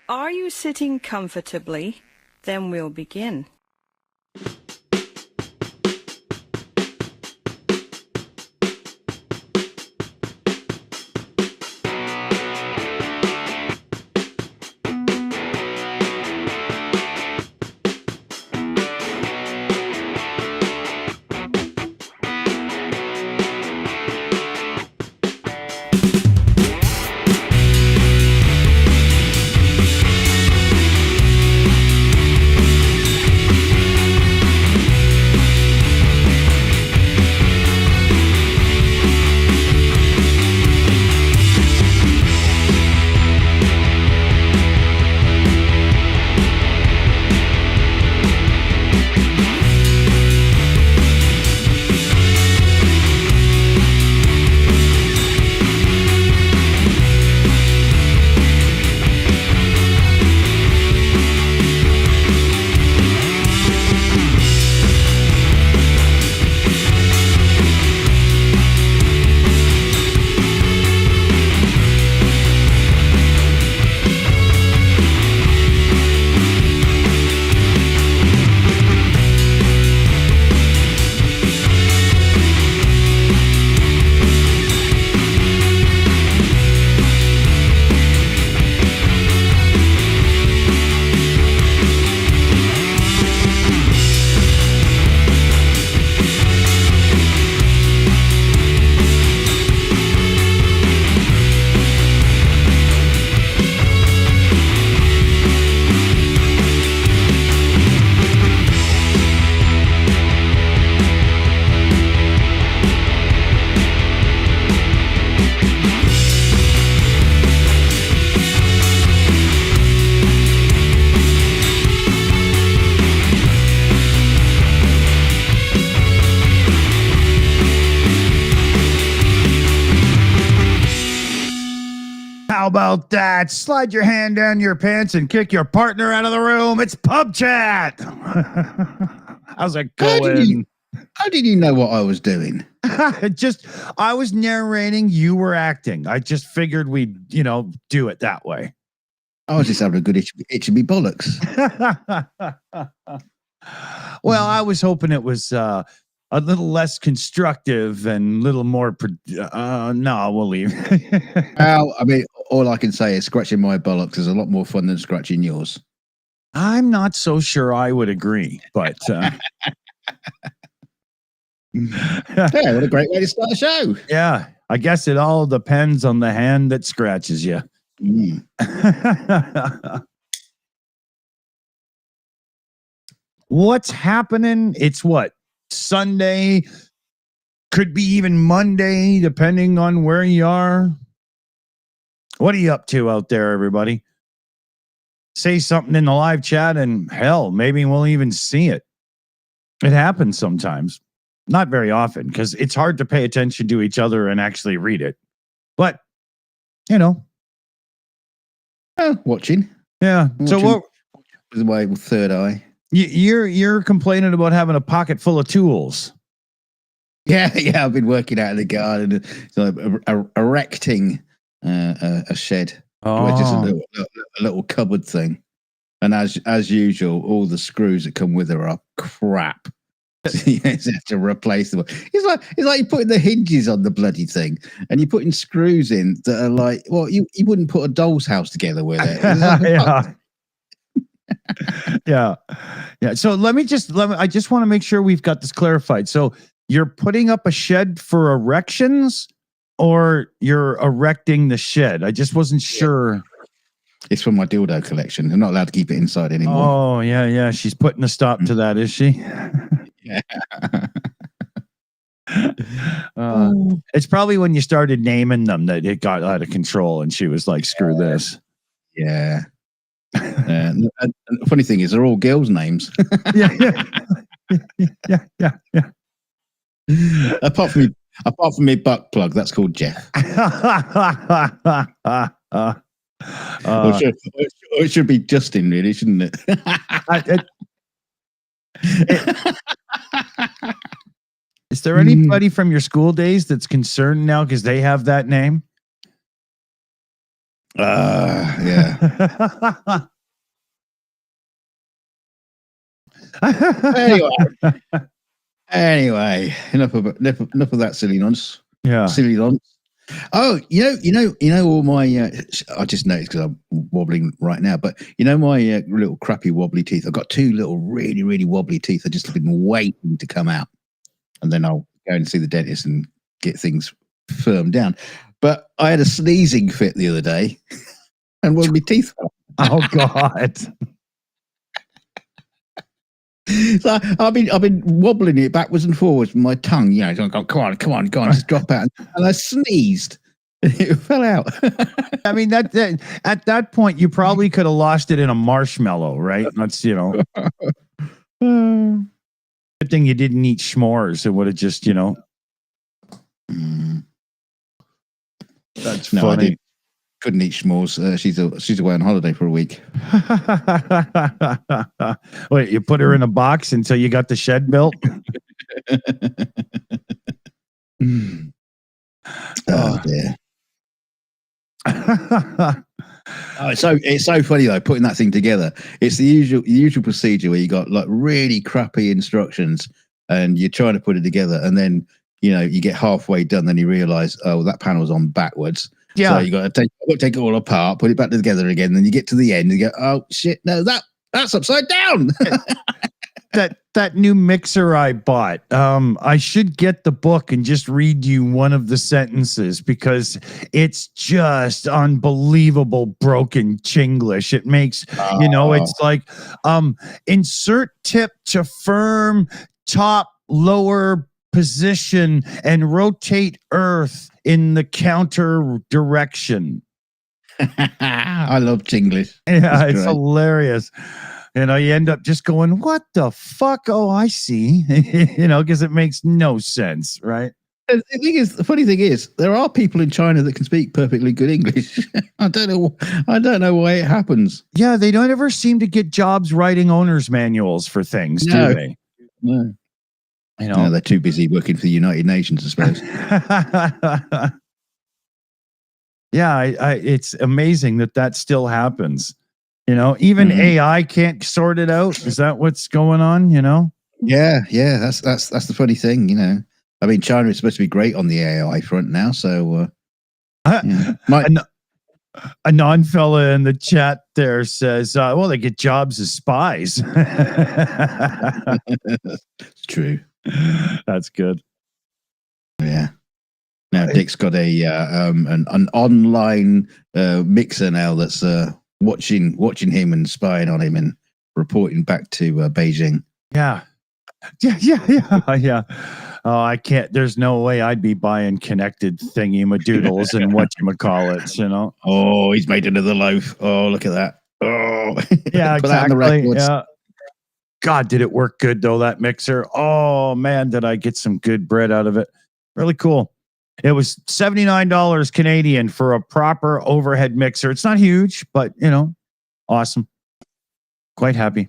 Are you sitting comfortably? Then we'll begin. How about that? Slide your hand down your pants and kick your partner out of the room. It's pub chat. How's it going? How did you know what I was doing? I was narrating, you were acting. I just figured we'd, do it that way. I was just having a good itch of me bollocks. Well, I was hoping it was a little less constructive and a little more. No, we'll leave. Well, I mean, all I can say is scratching my bollocks is a lot more fun than scratching yours. I'm not so sure I would agree, but. Yeah, what a great way to start a show. Yeah, I guess it all depends on the hand that scratches you. Mm. What's happening? It's what? Sunday, could be even Monday, depending on where you are. What are you up to out there, everybody? Say something in the live chat and hell, maybe we'll even see it. It happens sometimes. Not very often, because it's hard to pay attention to each other and actually read it. But, watching. Yeah. So what? With my third eye. You're complaining about having a pocket full of tools. Yeah. I've been working out in the garden, erecting a shed, which is a little cupboard thing. And as usual, all the screws that come with it are crap. You have to replace them. It's like you're putting the hinges on the bloody thing, and you're putting screws in that are like, well, you wouldn't put a doll's house together with it. Yeah. So I just want to make sure we've got this clarified. So you're putting up a shed for erections, or you're erecting the shed? I just wasn't sure. It's from my dildo collection. I'm not allowed to keep it inside anymore. Oh yeah. She's putting a stop to that, is she? Yeah. It's probably when you started naming them that it got out of control, and she was like, "Screw this." Yeah. And the funny thing is, they're all girls' names. Yeah. Apart from me butt plug, that's called Jeff. It should be Justin, really, shouldn't it? Is there anybody from your school days that's concerned now because they have that name? Yeah. Anyway, enough of that silly nonsense. Yeah. Silly nonsense. Oh, all my. I just noticed because I'm wobbling right now, but my little crappy wobbly teeth. I've got two little really, really wobbly teeth. I've just been waiting to come out, and then I'll go and see the dentist and get things firmed down. But I had a sneezing fit the other day, and one of my teeth fell. Oh God. So I've been wobbling it backwards and forwards with my tongue, so I'm going, come on, just drop out. And I sneezed. It fell out. I mean, that at that point, you probably could have lost it in a marshmallow, right? That's, Good thing you didn't eat s'mores. It would have just, That's funny. Couldn't eat s'mores. She's away on holiday for a week. Wait, you put her in a box until you got the shed built? Oh dear. It's so funny though, putting that thing together. It's the usual procedure where you got like really crappy instructions and you're trying to put it together, and then you get halfway done, then you realize, oh, that panel's on backwards. Yeah. So you got to take it all apart, put it back together again. Then you get to the end and you go, oh shit, no, that's upside down. that new mixer I bought. I should get the book and just read you one of the sentences because it's just unbelievable broken Chinglish. It makes, it's like insert tip to firm top lower position and rotate earth in the counter direction. I love Chinglish. Yeah, it's hilarious. You end up just going, what the fuck? Oh, I see. Because it makes no sense, right? The funny thing is, there are people in China that can speak perfectly good English. I don't know why it happens. Yeah, they don't ever seem to get jobs writing owner's manuals for things, do they? No. No, they're too busy working for the United Nations, I suppose. Yeah, it's amazing that still happens. Even AI can't sort it out. Is that what's going on? Yeah. That's the funny thing. I mean, China is supposed to be great on the AI front now. So, a non-fella in the chat there says, "Well, they get jobs as spies." It's true. That's good. Yeah. Now Dick's got an online mixer now that's watching him and spying on him and reporting back to Beijing. Yeah. Oh, I can't. There's no way I'd be buying connected thingy-madoodles and whatchamacallits, Oh, he's made another loaf. Oh, look at that. Oh, yeah, exactly. Yeah. God, did it work good though, that mixer? Oh man, did I get some good bread out of it? Really cool. It was $79 Canadian for a proper overhead mixer. It's not huge, but awesome. Quite happy.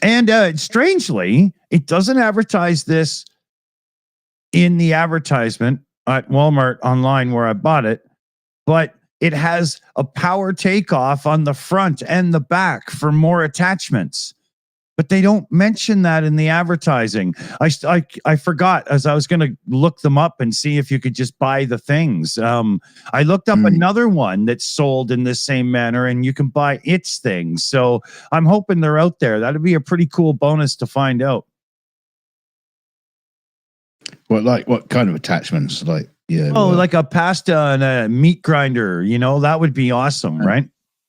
And strangely, it doesn't advertise this in the advertisement at Walmart online where I bought it, but it has a power takeoff on the front and the back for more attachments. But they don't mention that in the advertising. I forgot, as I was going to look them up and see if you could just buy the things. I looked up another one that's sold in the same manner, and you can buy its things. So I'm hoping they're out there. That'd be a pretty cool bonus to find out. What kind of attachments? Like like a pasta and a meat grinder. That would be awesome, right?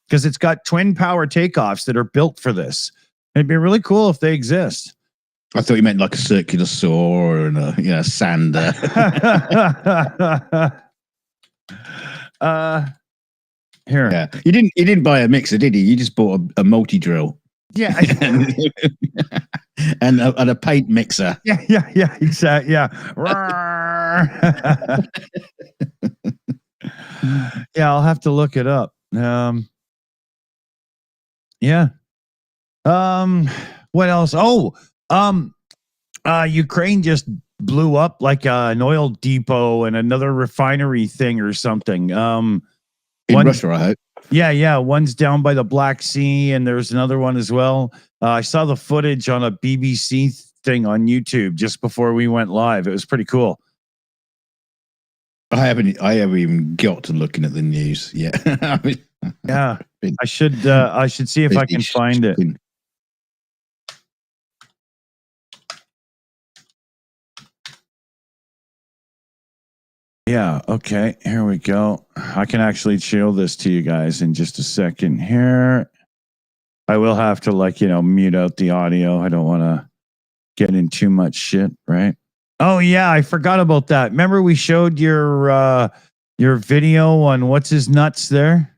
Because it's got twin power takeoffs that are built for this. It'd be really cool if they exist. I thought you meant like a circular saw and a sander. Here. Yeah. You didn't buy a mixer, did you? You just bought a multi-drill. Yeah. and a paint mixer. Yeah, exactly. Yeah. Yeah, I'll have to look it up. Yeah. What else? Ukraine just blew up like an oil depot and another refinery thing or something. In Russia, I hope. Yeah. One's down by the Black Sea, and there's another one as well. I saw the footage on a BBC thing on YouTube just before we went live. It was pretty cool. I haven't even got to looking at the news yet. Yeah, I should see if I can find it. Yeah, okay, here we go. I can actually show this to you guys in just a second here. I will have to mute out the audio. I don't want to get in too much shit, right? Oh yeah, I forgot about that. Remember we showed your video on what's his nuts there?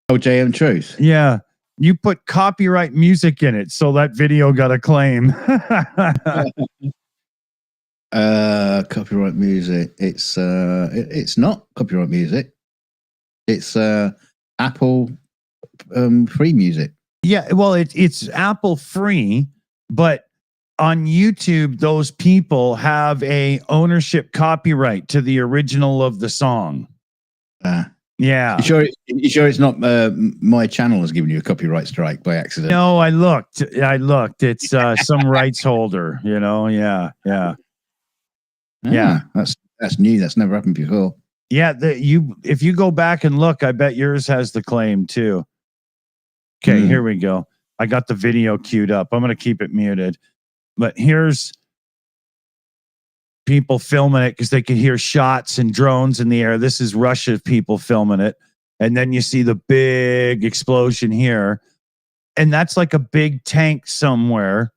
Oh, JM Truth. Yeah. You put copyright music in it, so that video got a claim. Copyright music. It's not copyright music. It's Apple free music. Yeah, well, it's Apple free, but on YouTube, those people have a ownership copyright to the original of the song. Yeah. You sure it's not my channel has given you a copyright strike by accident? No, I looked. It's some rights holder, Yeah. Yeah. That's new. That's never happened before. Yeah, if you go back and look, I bet yours has the claim too. Okay, here we go. I got the video queued up. I'm going to keep it muted. But here's people filming it because they could hear shots and drones in the air. This is Russia people filming it. And then you see the big explosion here. And that's like a big tank somewhere.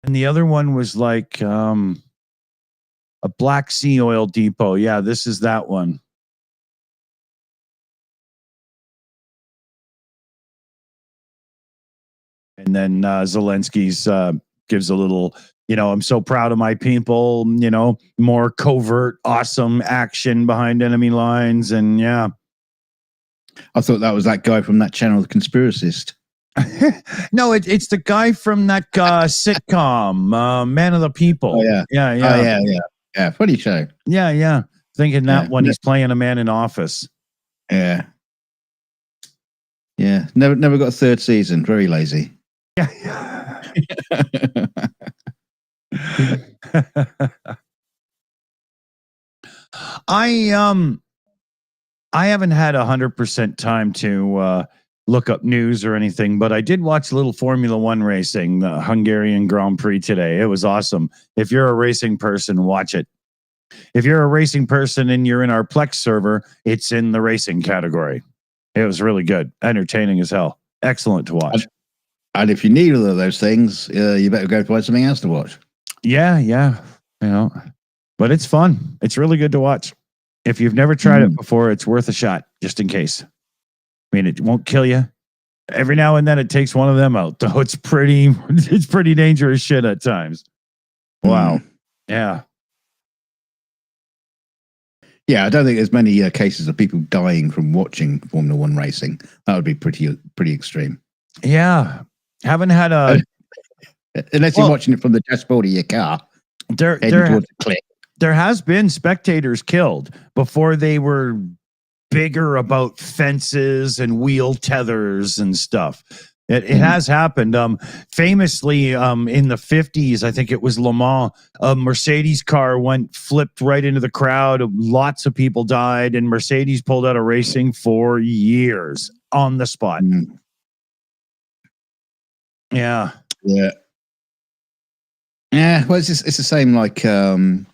And the other one was like a Black Sea oil depot. Yeah, this is that one. And then Zelensky's gives a little, I'm so proud of my people, more covert, awesome action behind enemy lines. And yeah. I thought that was that guy from that channel, The Conspiracist. No, it's the guy from that sitcom, Man of the People. Oh, yeah. Yeah. Funny show. Yeah. Thinking that one, he's playing a man in office. Yeah. Yeah. Never got a third season. Very lazy. Yeah. I haven't had 100% time to look up news or anything, but I did watch a little Formula One racing, the Hungarian Grand Prix today. It was awesome. If you're a racing person, watch it. If you're a racing person and you're in our Plex server, it's in the racing category. It was really good, entertaining as hell, excellent to watch. And if you need all of those things, you better go find something else to watch. Yeah. But it's fun. It's really good to watch. If you've never tried it before, it's worth a shot, just in case. I mean, it won't kill you. Every now and then it takes one of them out, though. It's pretty dangerous shit at times. Wow. Yeah. Yeah, I don't think there's many cases of people dying from watching Formula One racing. That would be pretty extreme. Yeah. Haven't had a... Unless you're watching it from the dashboard of your car. There has been spectators killed before they were bigger about fences and wheel tethers and stuff. It has happened. Famously, in the 50s, I think it was Le Mans, a Mercedes car flipped right into the crowd. Lots of people died, and Mercedes pulled out of racing for years on the spot. Yeah. Well, it's the same like air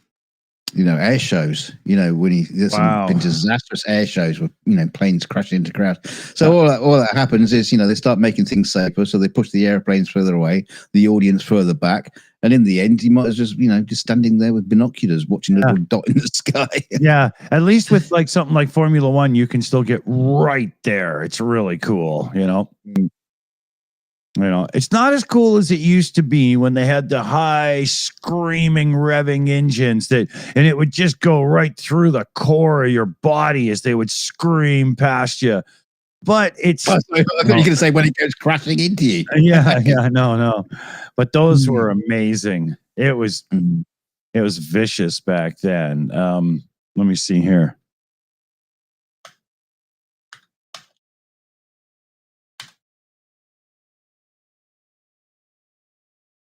shows. When there's been disastrous air shows with planes crashing into crowds. So all that happens is they start making things safer, so they push the airplanes further away, the audience further back, and in the end, you might as just just standing there with binoculars watching a little dot in the sky. Yeah, at least with like something like Formula One, you can still get right there. It's really cool. It's not as cool as it used to be when they had the high screaming revving engines and it would just go right through the core of your body as they would scream past you. But it's... I thought you were going to say when it goes crashing into you. Yeah, no. But those were amazing. It was... It was vicious back then. Let me see here.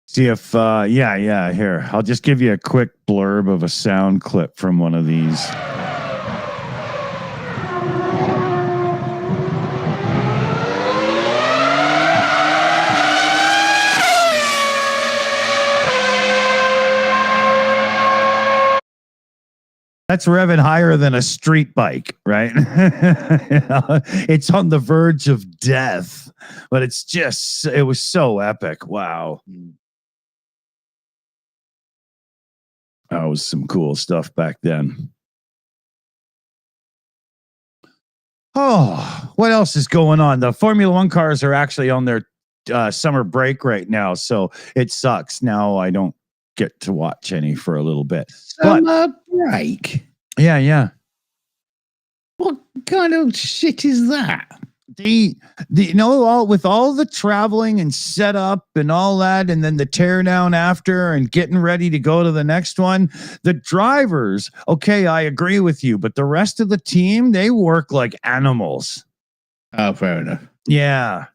See if, here. I'll just give you a quick blurb of a sound clip from one of these. That's revving higher than a street bike, right? It's on the verge of death, but it was so epic. Wow. That was some cool stuff back then. Oh, what else is going on? The Formula One cars are actually on their summer break right now, so it sucks. Now I don't get to watch any for a little bit. Summer break? Yeah. What kind of shit is that? With all the traveling and setup and all that, and then the tear down after and getting ready to go to the next one, the drivers, okay, I agree with you, but the rest of the team, they work like animals. Oh, fair enough. Yeah.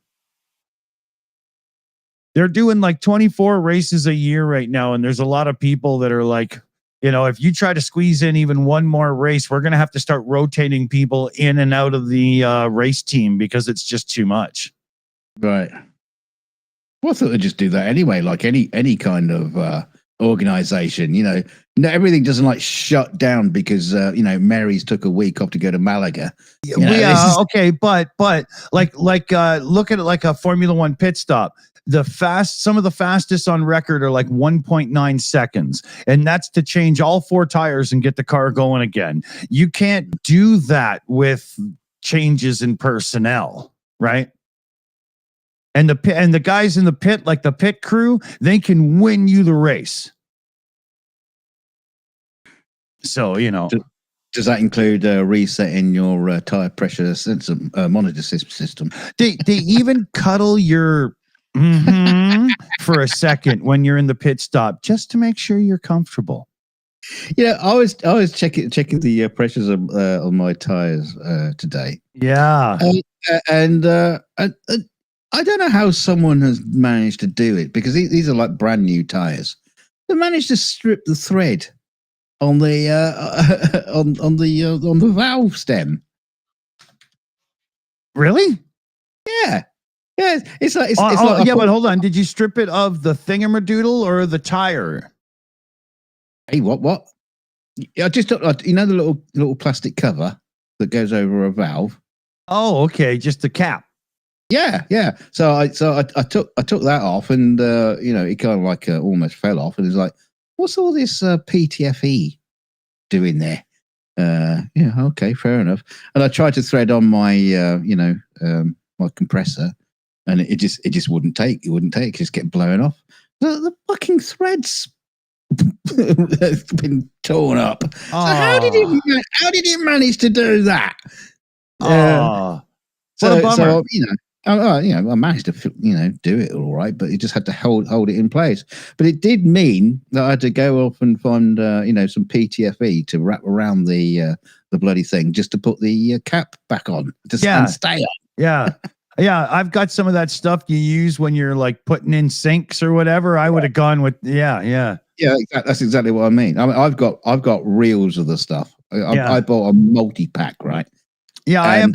They're doing like 24 races a year right now, and there's a lot of people that are like, if you try to squeeze in even one more race, we're going to have to start rotating people in and out of the race team because it's just too much. Right. Well, I thought they'd just do that anyway, like any kind of organization. Everything doesn't like shut down because Mary's took a week off to go to Malaga. Okay, but like look at it like a Formula One pit stop. Some of the fastest on record are like 1.9 seconds. And that's to change all 4 tires and get the car going again. You can't do that with changes in personnel, right? And the guys in the pit, like the pit crew, they can win you the race. So, Does that include resetting your tire pressure sensor monitor system? They even cuddle your for a second when you're in the pit stop just to make sure you're comfortable. I was checking the pressures on my tires today. Yeah, and I don't know how someone has managed to do it, because these are like brand new tires. They managed to strip the thread on the on the valve stem. Really? Yeah. Yeah, it's like but hold on. Did you strip it of the thingamadoodle or the tire? Hey, what? I just the little plastic cover that goes over a valve. Oh, okay, just the cap. Yeah. So I took that off, and it kind of like almost fell off, and it's like, what's all this PTFE doing there? Okay, fair enough. And I tried to thread on my my compressor, and it just wouldn't take. It wouldn't take. It just kept blowing off. The fucking threads has been torn up. So how did it manage to do that? What a bummer. So I managed to do it all right, but it just had to hold it in place. But it did mean that I had to go off and find some PTFE to wrap around the bloody thing, just to put the cap back on and stay on. Yeah, I've got some of that stuff you use when you're like putting in sinks or whatever. I would have gone with Yeah, that's exactly what I mean. I've got reels of the stuff. I bought a multi-pack, right? Yeah,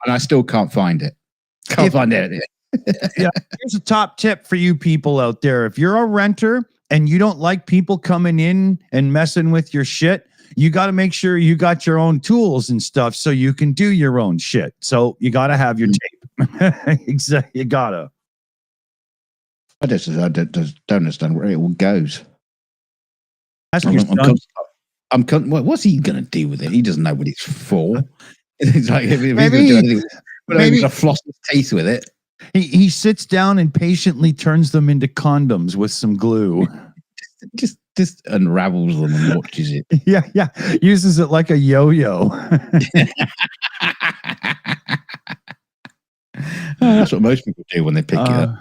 I still can't find it. Can't find it. Yeah, here's a top tip for you people out there. If you're a renter and you don't like people coming in and messing with your shit, you got to make sure you got your own tools and stuff so you can do your own shit. So you got to have your tape. Exactly. You got to. I don't understand where it all goes. Ask your son. What's he going to do with it? He doesn't know what it's for. It's like, if maybe to floss his teeth with it. He sits down and patiently turns them into condoms with some glue. Just unravels them and watches it. Yeah. Uses it like a yo-yo. That's what most people do when they pick it up.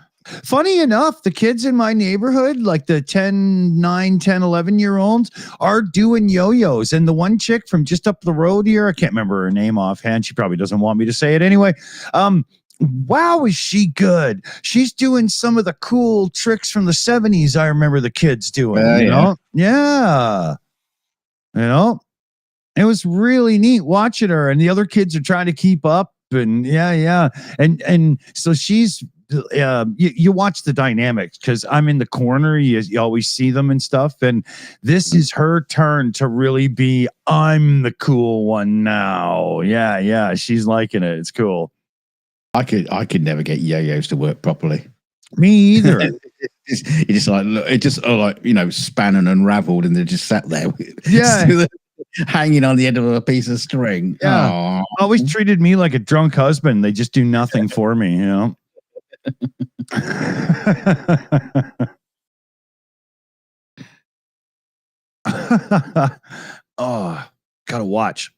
Funny enough, the kids in my neighborhood, like the 9, 10, 11-year-olds, are doing yo-yos. And the one chick from just up the road here, I can't remember her name offhand. She probably doesn't want me to say it anyway. Wow, is she good? She's doing some of the cool tricks from the 70s I remember the kids doing. You know? Yeah. You know? It was really neat watching her, and the other kids are trying to keep up. And yeah. And so she's you watch the dynamics because I'm in the corner. You always see them and stuff. And this is her turn to really be, I'm the cool one now. Yeah. She's liking it. It's cool. I could never get yo-yos to work properly. Me either. It just like, look, it just like, you know, span and unraveled, and they're just sat there. Yeah. Hanging on the end of a piece of string. Yeah. Aww. Always treated me like a drunk husband. They just do nothing for me, you know? Oh, gotta watch.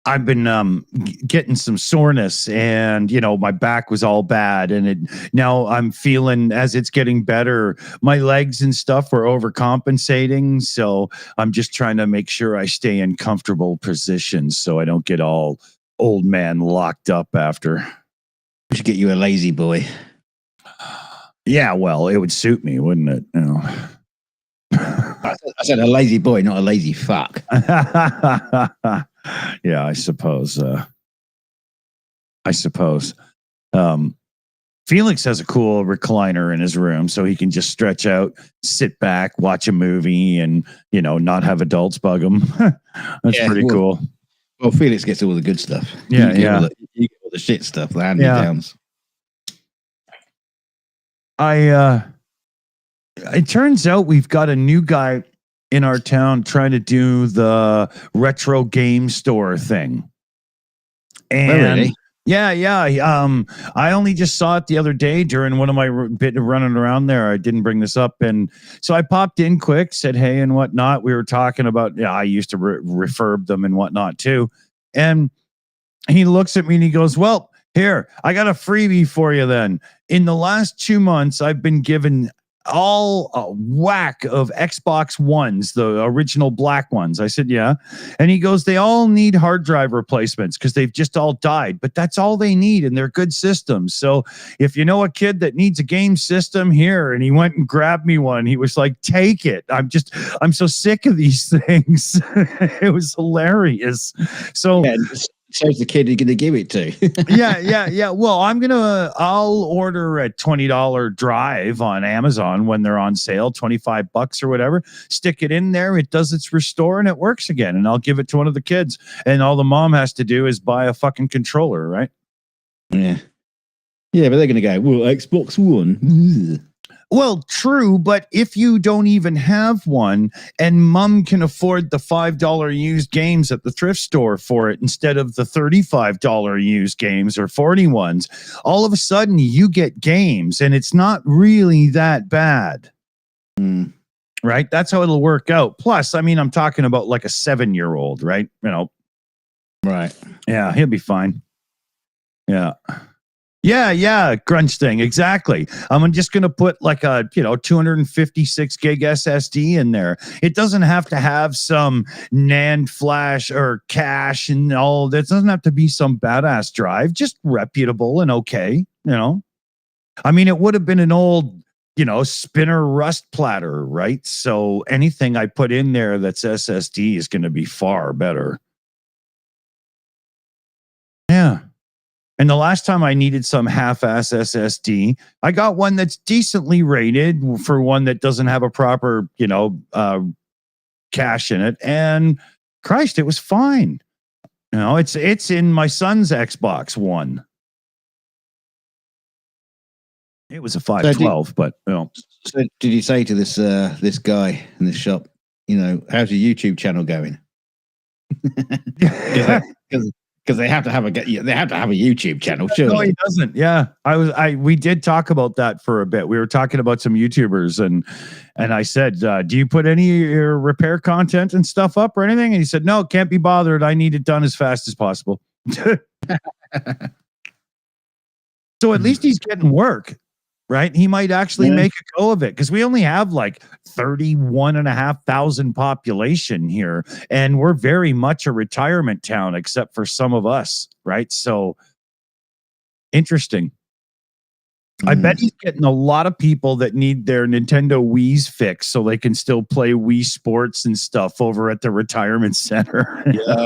I've been getting some soreness, and you know my back was all bad, and now I'm feeling as it's getting better. My legs and stuff were overcompensating, so I'm just trying to make sure I stay in comfortable positions so I don't get all old man locked up after. We should get you a lazy boy. Yeah, well, it would suit me, wouldn't it? You know. I said a lazy boy, not a lazy fuck. Yeah, I suppose. Felix has a cool recliner in his room, so he can just stretch out, sit back, watch a movie, and you know, not have adults bug him. That's pretty cool. Well, Felix gets all the good stuff. Yeah, you get all the shit stuff, the hand-me-downs. It turns out we've got a new guy in our town trying to do the retro game store thing. And really? Yeah. I only just saw it the other day during one of my bit of running around there. I didn't bring this up. And so I popped in quick, said, hey, and whatnot. We were talking about, I used to refurb them and whatnot too. And he looks at me and he goes, well, here, I got a freebie for you then. In the last 2 months, I've been given all a whack of Xbox Ones, the original black ones. I said, yeah. And he goes, they all need hard drive replacements because they've just all died, but that's all they need, and they're good systems. So if you know a kid that needs a game system, here. And he went and grabbed me one. He was like, take it. I'm so sick of these things. It was hilarious. So shows the kid you're going to give it to. yeah. Well, I'll order a $20 drive on Amazon when they're on sale, $25 or whatever. Stick it in there. It does its restore and it works again. And I'll give it to one of the kids. And all the mom has to do is buy a fucking controller, right? Yeah. Yeah, but they're going to go, well, Xbox One. Well, true, but if you don't even have one and mom can afford the $5 used games at the thrift store for it instead of the $35 used games or 40 ones, all of a sudden you get games and it's not really that bad. Right? That's how it'll work out. Plus, I mean, I'm talking about like a 7-year-old, right? You know. Right. Yeah, he'll be fine. Yeah. Yeah, grunge thing. Exactly. I'm just going to put like a, 256 gig SSD in there. It doesn't have to have some NAND flash or cache and all that. It doesn't have to be some badass drive, just reputable and okay. I mean, it would have been an old, spinner rust platter, right? So anything I put in there that's SSD is going to be far better. Yeah. And the last time I needed some half-ass SSD, I got one that's decently rated for one that doesn't have a proper, cache in it. And Christ, it was fine. It's in my son's Xbox One. It was a 512, So did you say to this guy in the shop, how's your YouTube channel going? Because they have to have a YouTube channel, surely. No, he doesn't. Yeah, we did talk about that for a bit. We were talking about some YouTubers, and I said, "Do you put any of your repair content and stuff up or anything?" And he said, "No, can't be bothered. I need it done as fast as possible." So at least he's getting work, right? He might actually make a go of it because we only have like 31,500 population here. And we're very much a retirement town, except for some of us, right? So interesting. I bet he's getting a lot of people that need their Nintendo Wii's fixed so they can still play Wii Sports and stuff over at the retirement center. Yeah.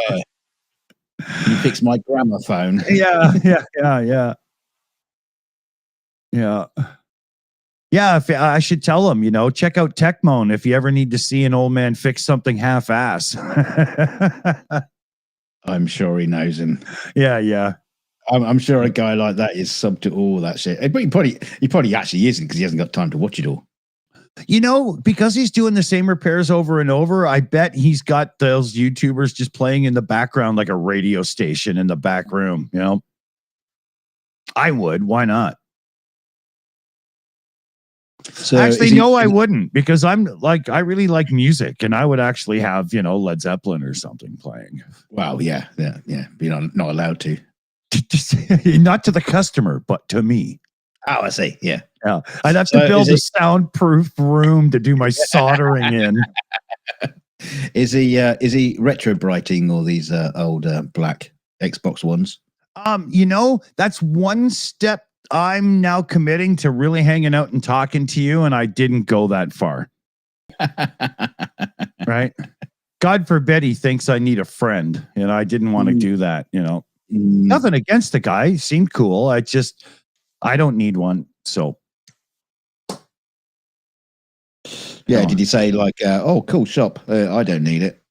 You fix my gramophone. Yeah. Yeah, if I should tell him, check out Tecmone if you ever need to see an old man fix something half-ass. I'm sure he knows him. Yeah. I'm sure a guy like that is sub to all that shit. But he probably actually isn't because he hasn't got time to watch it all. Because he's doing the same repairs over and over, I bet he's got those YouTubers just playing in the background like a radio station in the back room, I would. Why not? So actually, no, I wouldn't, because I really like music, and I would actually have, Led Zeppelin or something playing. Wow, yeah. But you're not allowed to. Not to the customer, but to me. Oh, I see. Yeah. I'd have to build a soundproof room to do my soldering in. Is he retro-brighting all these old black Xbox Ones? That's one step I'm now committing to really hanging out and talking to you, and I didn't go that far. Right? God forbid he thinks I need a friend, and I didn't want to do that, Nothing against the guy. He seemed cool. I don't need one, so. Yeah, did you say like, oh, cool shop, I don't need it.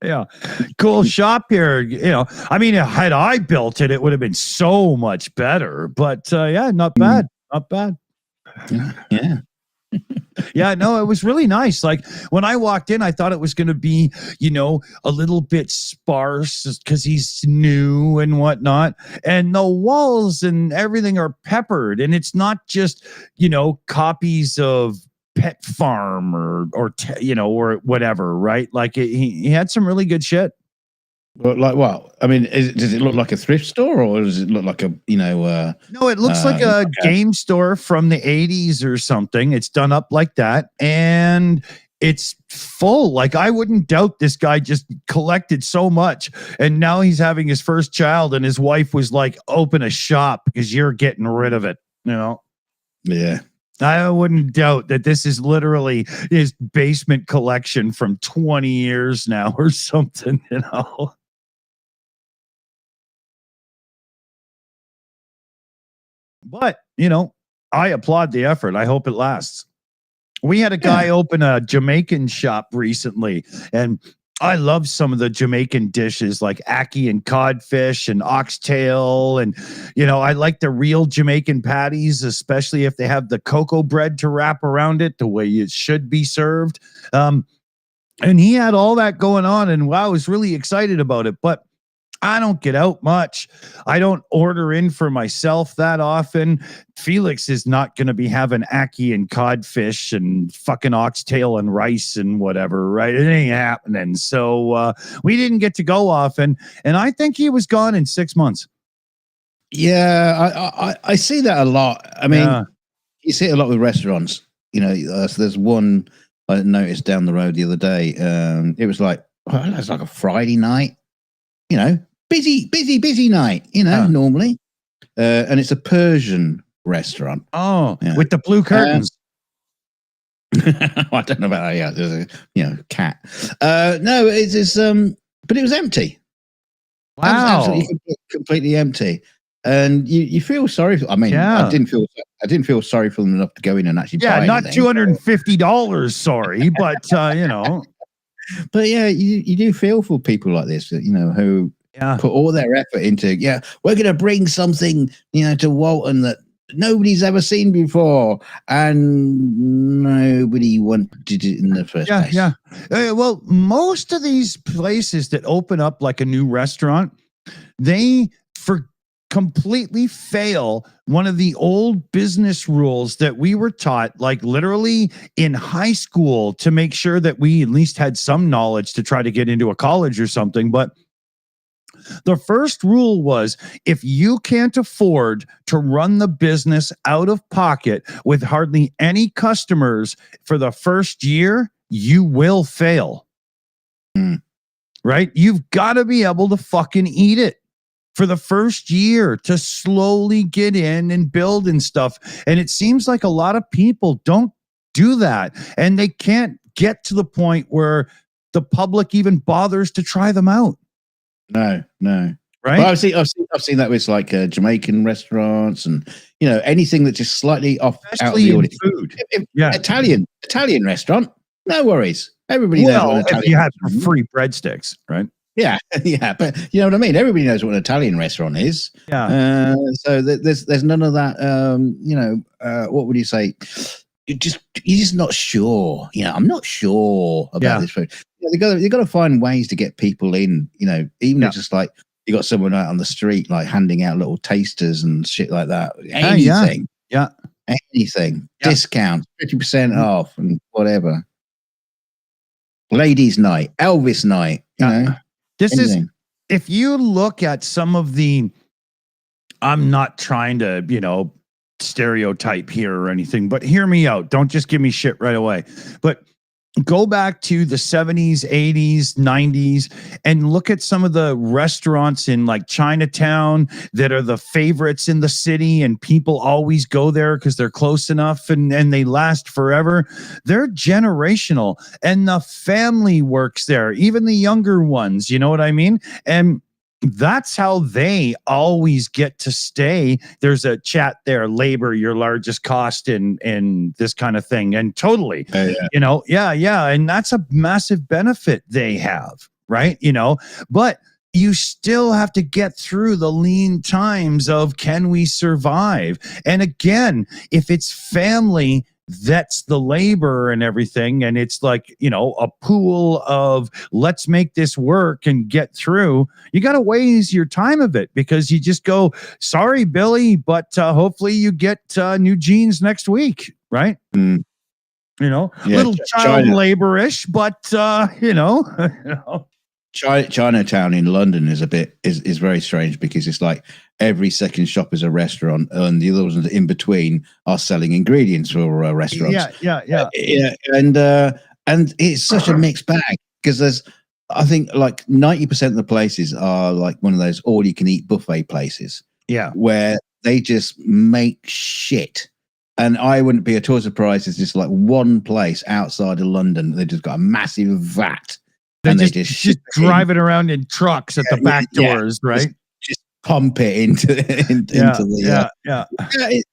Yeah, cool shop here. Had I built it, it would have been so much better. But not bad, not bad. Yeah. Yeah, no, it was really nice. Like when I walked in, I thought it was going to be, a little bit sparse because he's new and whatnot. And the walls and everything are peppered, and it's not just, copies of Pet Farm or whatever, right? Like he had some really good shit. Like what? I mean, does it look like a thrift store, or does it look like a No, it looks like a game store from the 80s or something. It's done up like that, and it's full. Like I wouldn't doubt this guy just collected so much, and now he's having his first child, and his wife was like, "Open a shop because you're getting rid of it." Yeah. I wouldn't doubt that this is literally his basement collection from 20 years now or something, But, I applaud the effort. I hope it lasts. We had a guy open a Jamaican shop recently, and I love some of the Jamaican dishes like ackee and codfish and oxtail. And, I like the real Jamaican patties, especially if they have the cocoa bread to wrap around it the way it should be served. And he had all that going on, and I was really excited about it. But I don't get out much. I don't order in for myself that often. Felix is not going to be having ackee and codfish and fucking oxtail and rice and whatever, right? It ain't happening. So we didn't get to go often, and I think he was gone in 6 months. Yeah, I see that a lot. I mean, you see it a lot with restaurants. So there's one I noticed down the road the other day. It was like a Friday night. Busy night, normally. And it's a Persian restaurant. Oh, with the blue curtains. I don't know about that. Yeah, there's a cat. No, it's but it was empty. Wow. It was absolutely completely empty. And you feel sorry for, I didn't feel sorry for them enough to go in and actually buy not anything. $250, sorry, but But yeah, you do feel for people like this, who put all their effort into, we're going to bring something, to Walton that nobody's ever seen before, and nobody wanted it in the first place. Yeah. Well, most of these places that open up like a new restaurant, they completely fail one of the old business rules that we were taught, like literally in high school, to make sure that we at least had some knowledge to try to get into a college or something. But The first rule was if you can't afford to run the business out of pocket with hardly any customers for the first year, you will fail. Right? You've got to be able to fucking eat it for the first year to slowly get in and build and stuff. And it seems like a lot of people don't do that. And they can't get to the point where the public even bothers to try them out. No. Right. But I've seen that with like Jamaican restaurants and anything that's just slightly off, out of the order. Food. Italian restaurant, no worries. Everybody knows what an Italian. If you had free breadsticks, right? Yeah, but you know what I mean. Everybody knows what an Italian restaurant is. Yeah. So there's none of that. What would you say? You're just not sure. I'm not sure about this food. You got to find ways to get people in. Even if just like you got someone out on the street like handing out little tasters and shit like that. Anything. Yeah. Anything. Yeah. Discount, 50% off, and whatever. Ladies' night, Elvis night. This anything. Is if you look at some of the. I'm not trying to stereotype here or anything, but hear me out. Don't just give me shit right away. But go back to the 70s, 80s, 90s, and look at some of the restaurants in like Chinatown that are the favorites in the city, and people always go there because they're close enough and they last forever. They're generational, and the family works there, even the younger ones, you know what I mean? And that's how they always get to stay. There's a chat there, labor, your largest cost in this kind of thing. And totally, and that's a massive benefit they have, right? But you still have to get through the lean times of can we survive? And again, if it's family, that's the labor and everything. And it's like, a pool of let's make this work and get through. You got to waste your time of it because you just go, sorry, Billy, but hopefully you get new jeans next week. Right. Little child labor-ish, but Chinatown in London is very strange because it's like every second shop is a restaurant, and the other ones in between are selling ingredients for restaurants. And it's such a mixed bag because there's, I think, like 90% of the places are like one of those all-you-can-eat buffet places. Yeah, where they just make shit. And I wouldn't be at all surprised. It's just like one place outside of London. They just got a massive vat. They just drive it around in trucks at the back doors, right? Just pump it into the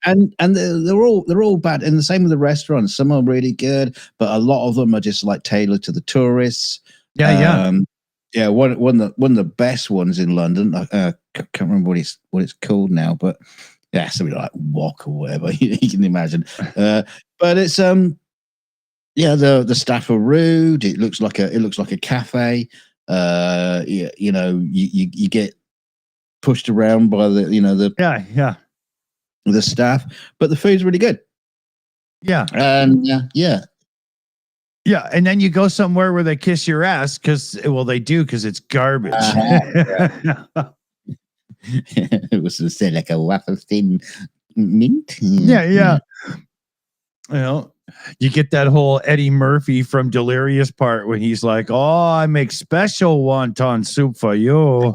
and they're all bad. And the same with the restaurants. Some are really good, but a lot of them are just like tailored to the tourists. One of the best ones in London. I can't remember what it's called now, but something like Wok or whatever you can imagine. But it's the staff are rude. It looks like a cafe. You get pushed around by the staff, but the food's really good. And and then you go somewhere where they kiss your ass because they do because it's garbage. It was to say like a waffle thin mint. You get that whole Eddie Murphy from Delirious part when he's like, "Oh, I make special wonton soup for you."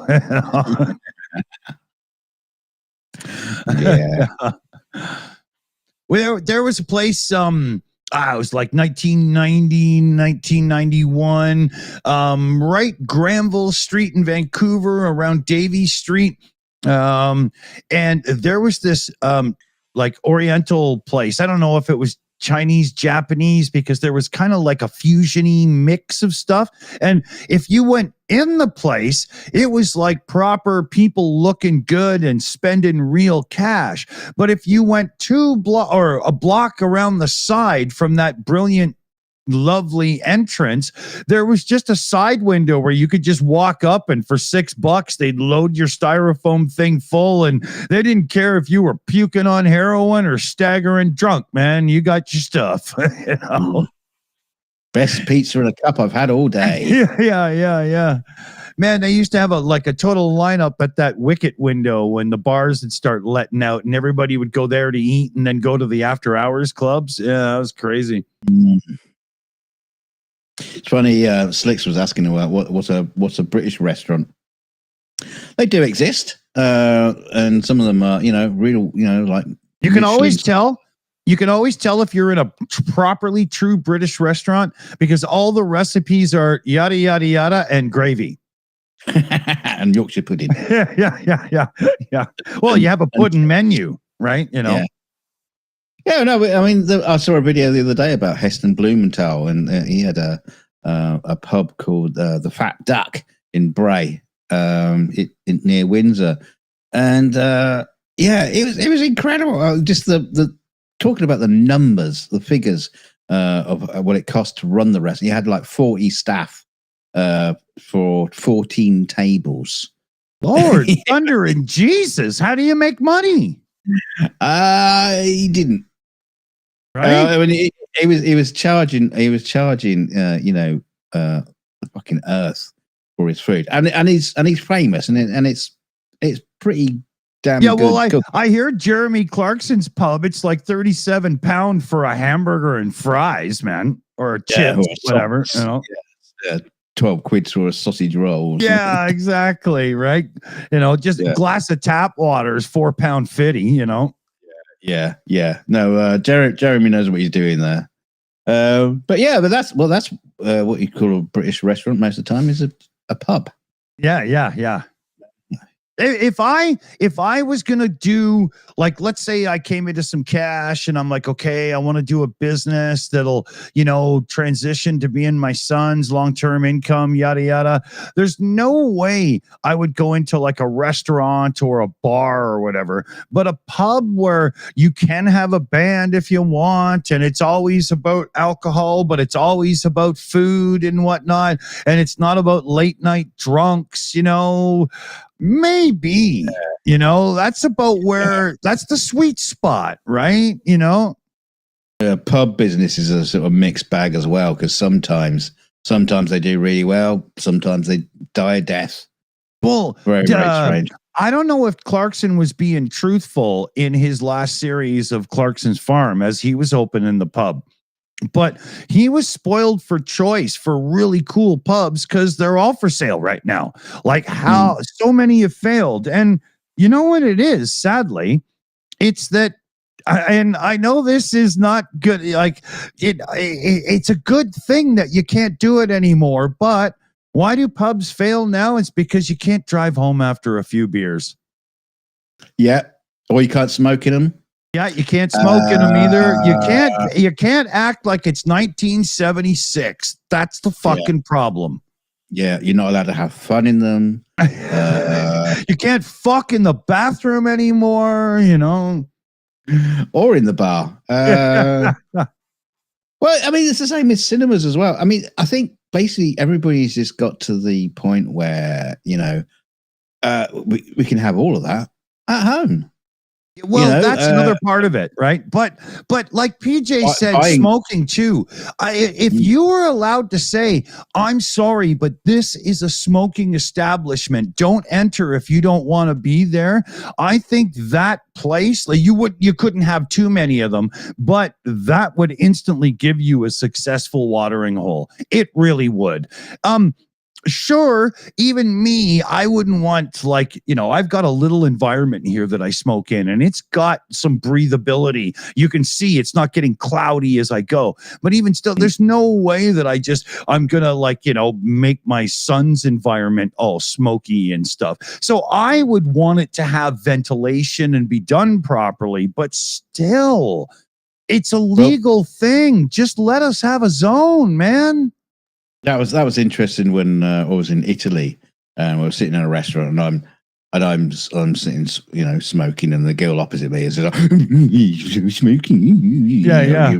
Well, there was a place. It was like 1990, 1991, right Granville Street in Vancouver, around Davie Street. And there was this like Oriental place. I don't know if it was Chinese, Japanese, because there was kind of like a fusiony mix of stuff. And if you went in the place, it was like proper people looking good and spending real cash. But if you went a block around the side from that brilliant, lovely entrance, there was just a side window where you could just walk up, and for $6 they'd load your styrofoam thing full, and they didn't care if you were puking on heroin or staggering drunk, man. You got your stuff. Best pizza in a cup I've had all day. Yeah. Man, they used to have a total lineup at that Wicket window when the bars would start letting out, and everybody would go there to eat and then go to the after hours clubs. Yeah, that was crazy. It's funny. Slicks was asking about what's a British restaurant. They do exist, and some of them are, real, like you can always tell. You can always tell if you're in a properly true British restaurant because all the recipes are yada yada yada and gravy and Yorkshire pudding. Yeah. Well, you have a pudding menu, right? Yeah, no, I mean, I saw a video the other day about Heston Blumenthal, and he had a pub called the Fat Duck in Bray, near Windsor, and it was incredible. Just the talking about the numbers, the figures of what it cost to run the restaurant. You had like 40 staff for 14 tables. Lord, thunder and Jesus! How do you make money? He didn't. Right? I mean, he was charging fucking earth for his food, and he's famous, and it's pretty damn good. Well, I hear Jeremy Clarkson's pub. It's like £37 for a hamburger and fries, man, or chips, whatever. 12 quid for a sausage roll. Yeah, exactly. Right. Just a glass of tap water is £4.50. Yeah. No, Jeremy knows what he's doing there. But that's what you call a British restaurant most of the time is a pub. Yeah. If I was gonna do, like, let's say I came into some cash and I'm like, okay, I want to do a business that'll, transition to being my son's long-term income, yada yada. There's no way I would go into like a restaurant or a bar or whatever, but a pub where you can have a band if you want, and it's always about alcohol, but it's always about food and whatnot, and it's not about late night drunks, maybe, that's about where that's the sweet spot, right? Pub business is a sort of mixed bag as well, because sometimes they do really well, sometimes they die a death. Well, very strange. I don't know if Clarkson was being truthful in his last series of Clarkson's Farm as he was opening the pub. But he was spoiled for choice for really cool pubs because they're all for sale right now. Like how so many have failed. And you know what it is? Sadly, it's that, and I know this is not good. Like it's a good thing that you can't do it anymore. But why do pubs fail now? It's because you can't drive home after a few beers. Yeah. Or you can't smoke in them. Yeah, you can't smoke in them either. You can't act like it's 1976. That's the fucking problem. Yeah, you're not allowed to have fun in them. You can't fuck in the bathroom anymore, or in the bar. Well, I mean, it's the same with cinemas as well. I mean, I think basically everybody's just got to the point where, we can have all of that at home. Well, that's another part of it, right? But like PJ said, smoking too. If you were allowed to say, "I'm sorry, but this is a smoking establishment. Don't enter if you don't want to be there," I think that place, like you couldn't have too many of them, but that would instantly give you a successful watering hole. It really would. Sure, even me, I wouldn't want, like, I've got a little environment here that I smoke in, and it's got some breathability. You can see it's not getting cloudy as I go. But even still, there's no way that I'm going to, make my son's environment all smoky and stuff. So I would want it to have ventilation and be done properly, but still, it's a legal thing. Just let us have a zone, man. That was interesting when I was in Italy and we were sitting in a restaurant and I'm sitting, smoking, and the girl opposite me is like, smoking. Yeah.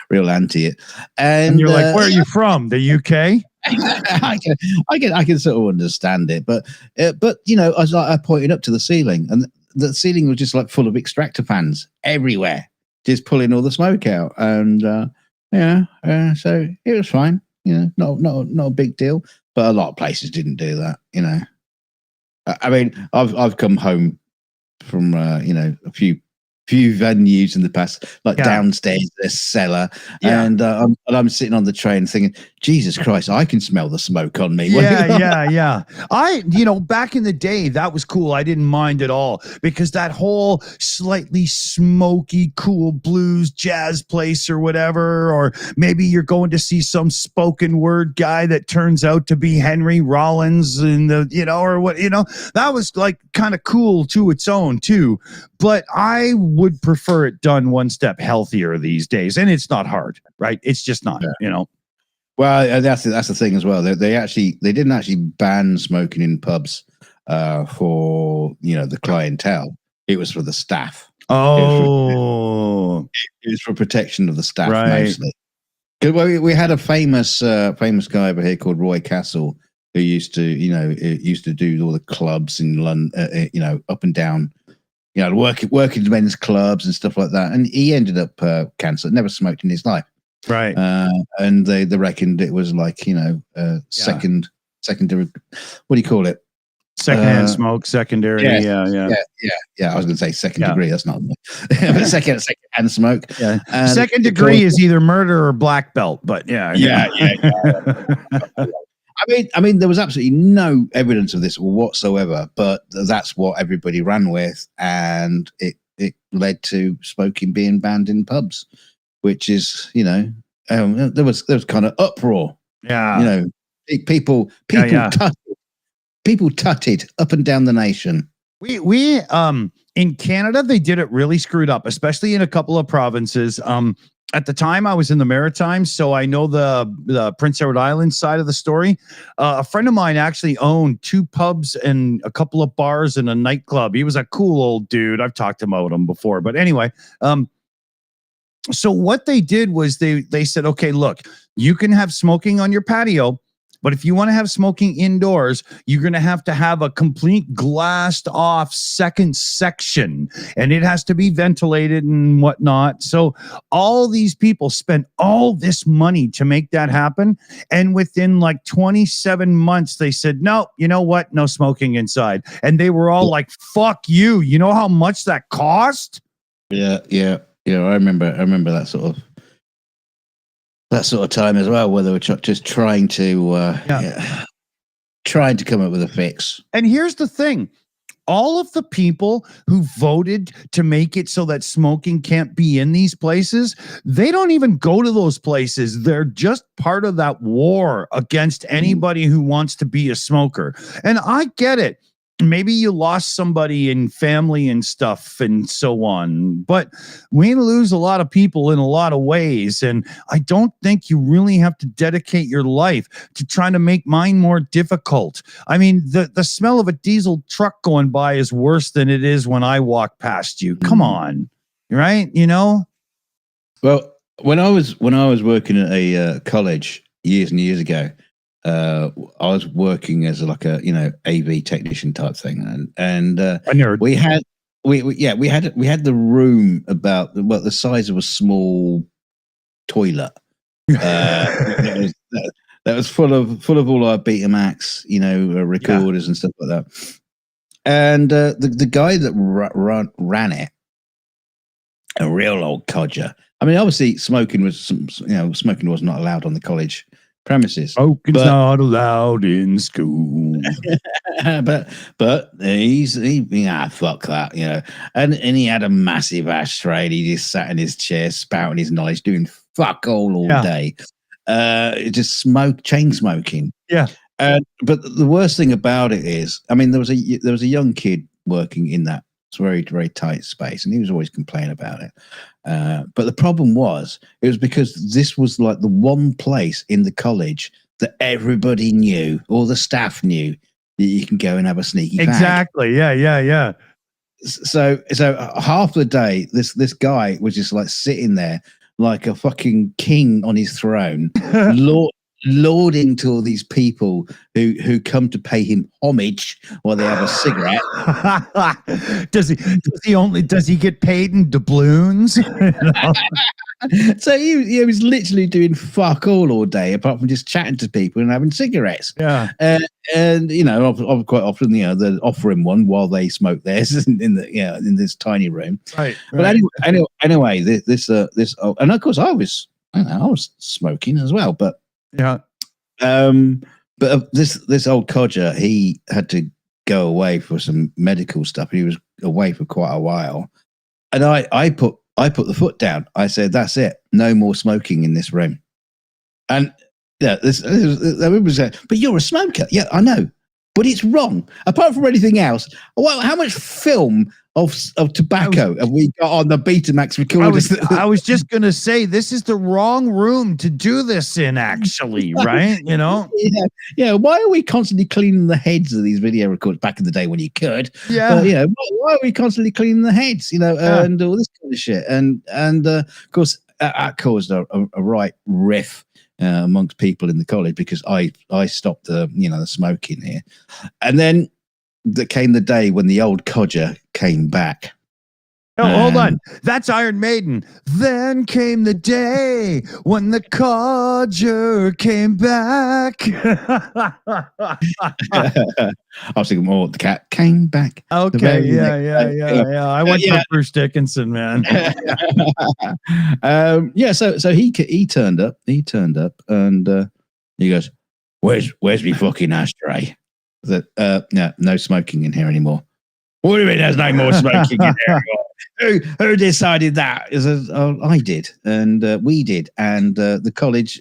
Real anti it. And you're like, where are you from? The UK? I can sort of understand it, but I pointed up to the ceiling, and the ceiling was just like full of extractor fans everywhere, just pulling all the smoke out, and so it was fine. not a big deal. But a lot of places didn't do that. I mean, I've come home from a few venues in the past, like downstairs, the cellar, and I'm sitting on the train thinking, Jesus Christ, I can smell the smoke on me. Yeah. Back in the day, that was cool. I didn't mind at all because that whole slightly smoky, cool blues jazz place or whatever, or maybe you're going to see some spoken word guy that turns out to be Henry Rollins in that was like kind of cool to its own too. But I would prefer it done one step healthier these days, and it's not hard, right? It's just not, Well, that's the thing as well. They didn't actually ban smoking in pubs for the clientele. It was for the staff. Oh, it was for protection of the staff mostly. Right. We had a famous guy over here called Roy Castle who used to do all the clubs in London, up and down. Working men's clubs and stuff like that. And he ended up cancer, never smoked in his life. Right. And they reckoned it was like, secondary, what do you call it? Secondhand smoke, secondary. Yeah. I was going to say second degree. That's not, but secondhand smoke. Yeah. Second degree is either murder or black belt, but yeah. I mean, there was absolutely no evidence of this whatsoever, but that's what everybody ran with, and it led to smoking being banned in pubs, which is, there was kind of uproar. Yeah, people tutted up and down the nation. We in Canada, they did it really screwed up, especially in a couple of provinces. At the time, I was in the Maritimes, so I know the Prince Edward Island side of the story. A friend of mine actually owned 2 pubs and a couple of bars and a nightclub. He was a cool old dude. I've talked about him before, but anyway. So what they did was they said, okay, look, you can have smoking on your patio, but if you want to have smoking indoors, you're going to have a complete glassed off second section, and it has to be ventilated and whatnot. So all these people spent all this money to make that happen. And within like 27 months, they said, no, you know what? No smoking inside. And they were all like, fuck you. You know how much that cost? Yeah. I remember that sort of time as well, where they were just trying to come up with a fix. And here's the thing. All of the people who voted to make it so that smoking can't be in these places, they don't even go to those places. They're just part of that war against anybody who wants to be a smoker. And I get it. Maybe you lost somebody in family and stuff and so on, but we lose a lot of people in a lot of ways. And I don't think you really have to dedicate your life to trying to make mine more difficult. I mean, the smell of a diesel truck going by is worse than it is when I walk past you. Come on. Right. Well, when I was working at a college years and years ago, I was working as like a AV technician type thing, and a nerd. we had the room about the size of a small toilet. That was full of all our Betamax, recorders and stuff like that. And the guy that ran it, a real old codger. I mean, obviously smoking was not allowed on the college premises. Smoking's not allowed in school. but he fuck that, and he had a massive ashtray, and he just sat in his chair spouting his knowledge, doing fuck all day, just chain smoking. But the worst thing about it is, I mean, there was a young kid working in that very, very tight space, and he was always complaining about it. But the problem it was because this was like the one place in the college that everybody knew, all the staff knew, that you can go and have a sneaky fag. Exactly. Yeah. So half the day, this guy was just like sitting there like a fucking king on his throne, lauding to all these people who come to pay him homage while they have a cigarette. Does he get paid in doubloons? So he was literally doing fuck all day, apart from just chatting to people and having cigarettes. Yeah. And quite often, they offer him one while they smoke theirs in this tiny room. Right. But anyway, this and of course I was smoking as well, but yeah. But this old codger, he had to go away for some medical stuff. He was away for quite a while, and I put the foot down. I said, "That's it. No more smoking in this room." And yeah, everybody said, "But you're a smoker." Yeah, I know, but it's wrong. Apart from anything else, well, how much film of tobacco have we got on the Betamax recorder? I was just gonna say, this is the wrong room to do this in, actually, right? You know? Yeah. Why are we constantly cleaning the heads of these video recorders back in the day when you could? Yeah. Why are we constantly cleaning the heads? And all this kind of shit. And of course, that caused a right riff amongst people in the college, because I stopped the smoking here, and then there came the day when the old codger came back. Oh, hold on. That's Iron Maiden. Then came the day when the codger came back. I was thinking more the cat came back. Okay, yeah. I went for Bruce Dickinson, man. So he turned up. And he goes, "Where's me fucking ashtray?" No smoking in here anymore. What do you mean there's no more smoking in here anymore? Who decided that? He says, I did, and we did, and the college,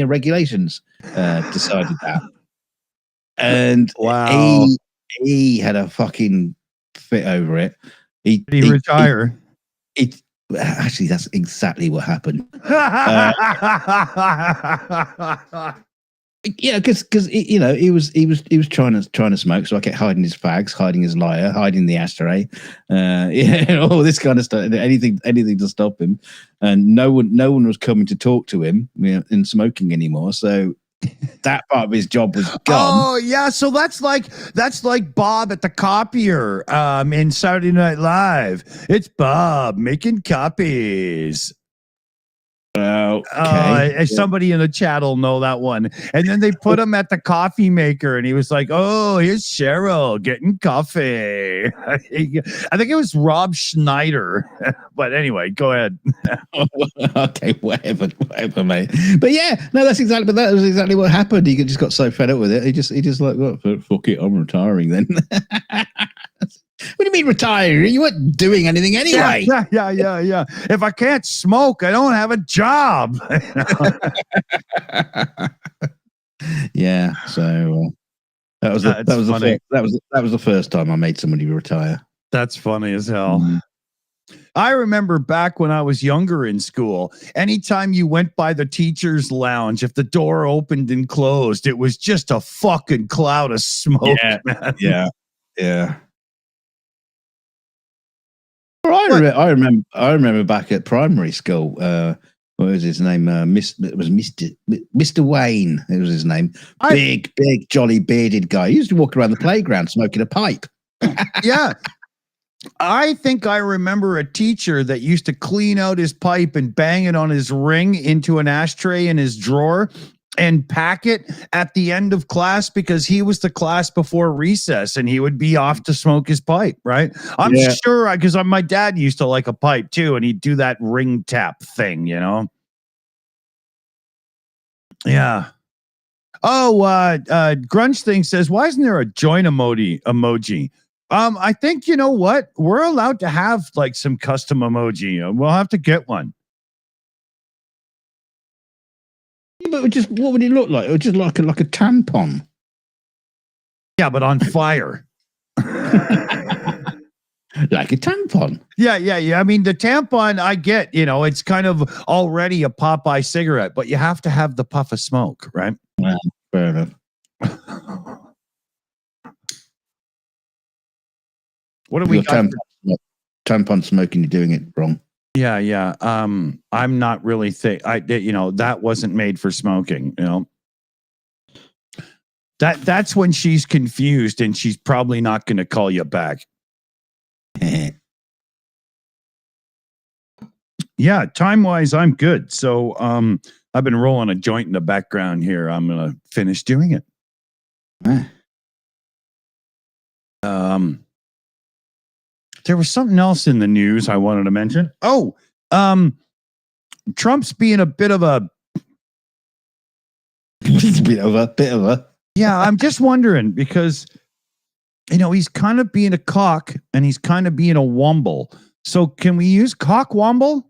regulations decided that. And wow, he had a fucking fit over it. Did he retire? Actually, that's exactly what happened. Yeah, because he was trying to smoke, so I kept hiding his fags, hiding his lighter, hiding the ashtray, all this kind of stuff, anything to stop him, and no one was coming to talk to him in smoking anymore. So that part of his job was gone. Oh yeah, so that's like Bob at the copier in Saturday Night Live. It's Bob making copies. Okay. Somebody in the chat will know that one. And then they put him at the coffee maker, and he was like, "Oh, here's Cheryl getting coffee." I think it was Rob Schneider. But anyway, go ahead. Okay, whatever, mate. But yeah, no, that was exactly what happened. He just got so fed up with it. He just like, well, fuck it, I'm retiring then. What do you mean retiring? You weren't doing anything anyway. Yeah. If I can't smoke, I don't have a job. Yeah. So that was the first time I made somebody retire. That's funny as hell. Mm-hmm. I remember back when I was younger in school, anytime you went by the teacher's lounge, if the door opened and closed, it was just a fucking cloud of smoke. Man. Yeah. I remember back at primary school. What was his name? It was Mr. Wayne. It was his name. Big, jolly, bearded guy. He used to walk around the playground smoking a pipe. Yeah. I think I remember a teacher that used to clean out his pipe and bang it on his ring into an ashtray in his drawer and pack it at the end of class, because he was the class before recess and he would be off to smoke his pipe, right? I'm sure, because my dad used to like a pipe too, and he'd do that ring tap thing, Yeah. Oh, Grunge Thing says, why isn't there a join emoji? I think, you know what? We're allowed to have like some custom emoji. We'll have to get one. But what would it look like? It would just like a tampon. Yeah, but on fire. Like a tampon. Yeah. I mean, the tampon, I get, it's kind of already a Popeye cigarette, but you have to have the puff of smoke, right? Yeah, fair enough. What do we got? Tampon smoking, you're doing it wrong. Yeah. I'm not really that wasn't made for smoking, That's when she's confused and she's probably not going to call you back. Yeah, time-wise, I'm good. So I've been rolling a joint in the background here. I'm going to finish doing it. There was something else in the news I wanted to mention. Oh, Trump's being a bit of a bit of a. Yeah, I'm just wondering because he's kind of being a cock and he's kind of being a wumble. So can we use cock wumble?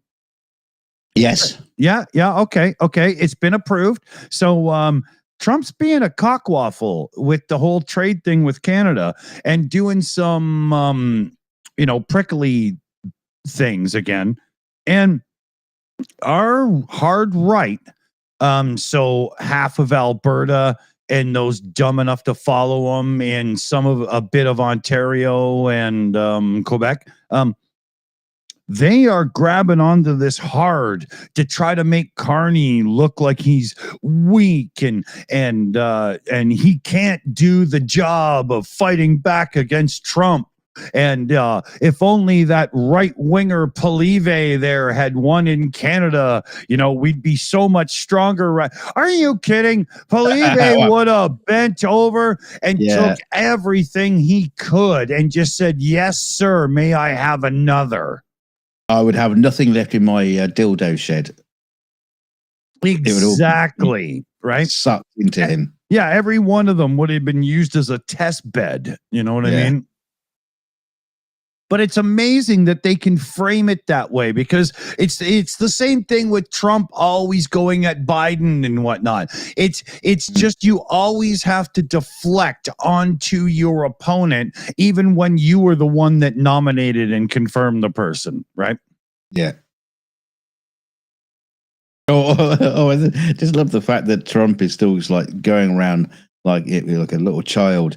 Yes. Yeah. Okay. It's been approved. So Trump's being a cockwaffle with the whole trade thing with Canada and doing some prickly things again. And our hard right, so half of Alberta and those dumb enough to follow them, and some of a bit of Ontario and Quebec, they are grabbing onto this hard to try to make Carney look like he's weak and he can't do the job of fighting back against Trump. And if only that right-winger Polive there had won in Canada, we'd be so much stronger. Right? Are you kidding? Polive would have bent over and took everything he could and just said, "Yes, sir, may I have another?" I would have nothing left in my dildo shed. Exactly. Right? Sucked into him. Yeah, every one of them would have been used as a test bed. You know what I mean? But it's amazing that they can frame it that way because it's the same thing with Trump always going at Biden and whatnot. It's just you always have to deflect onto your opponent, even when you were the one that nominated and confirmed the person, right? Yeah. I just love the fact that Trump is still like going around like a little child,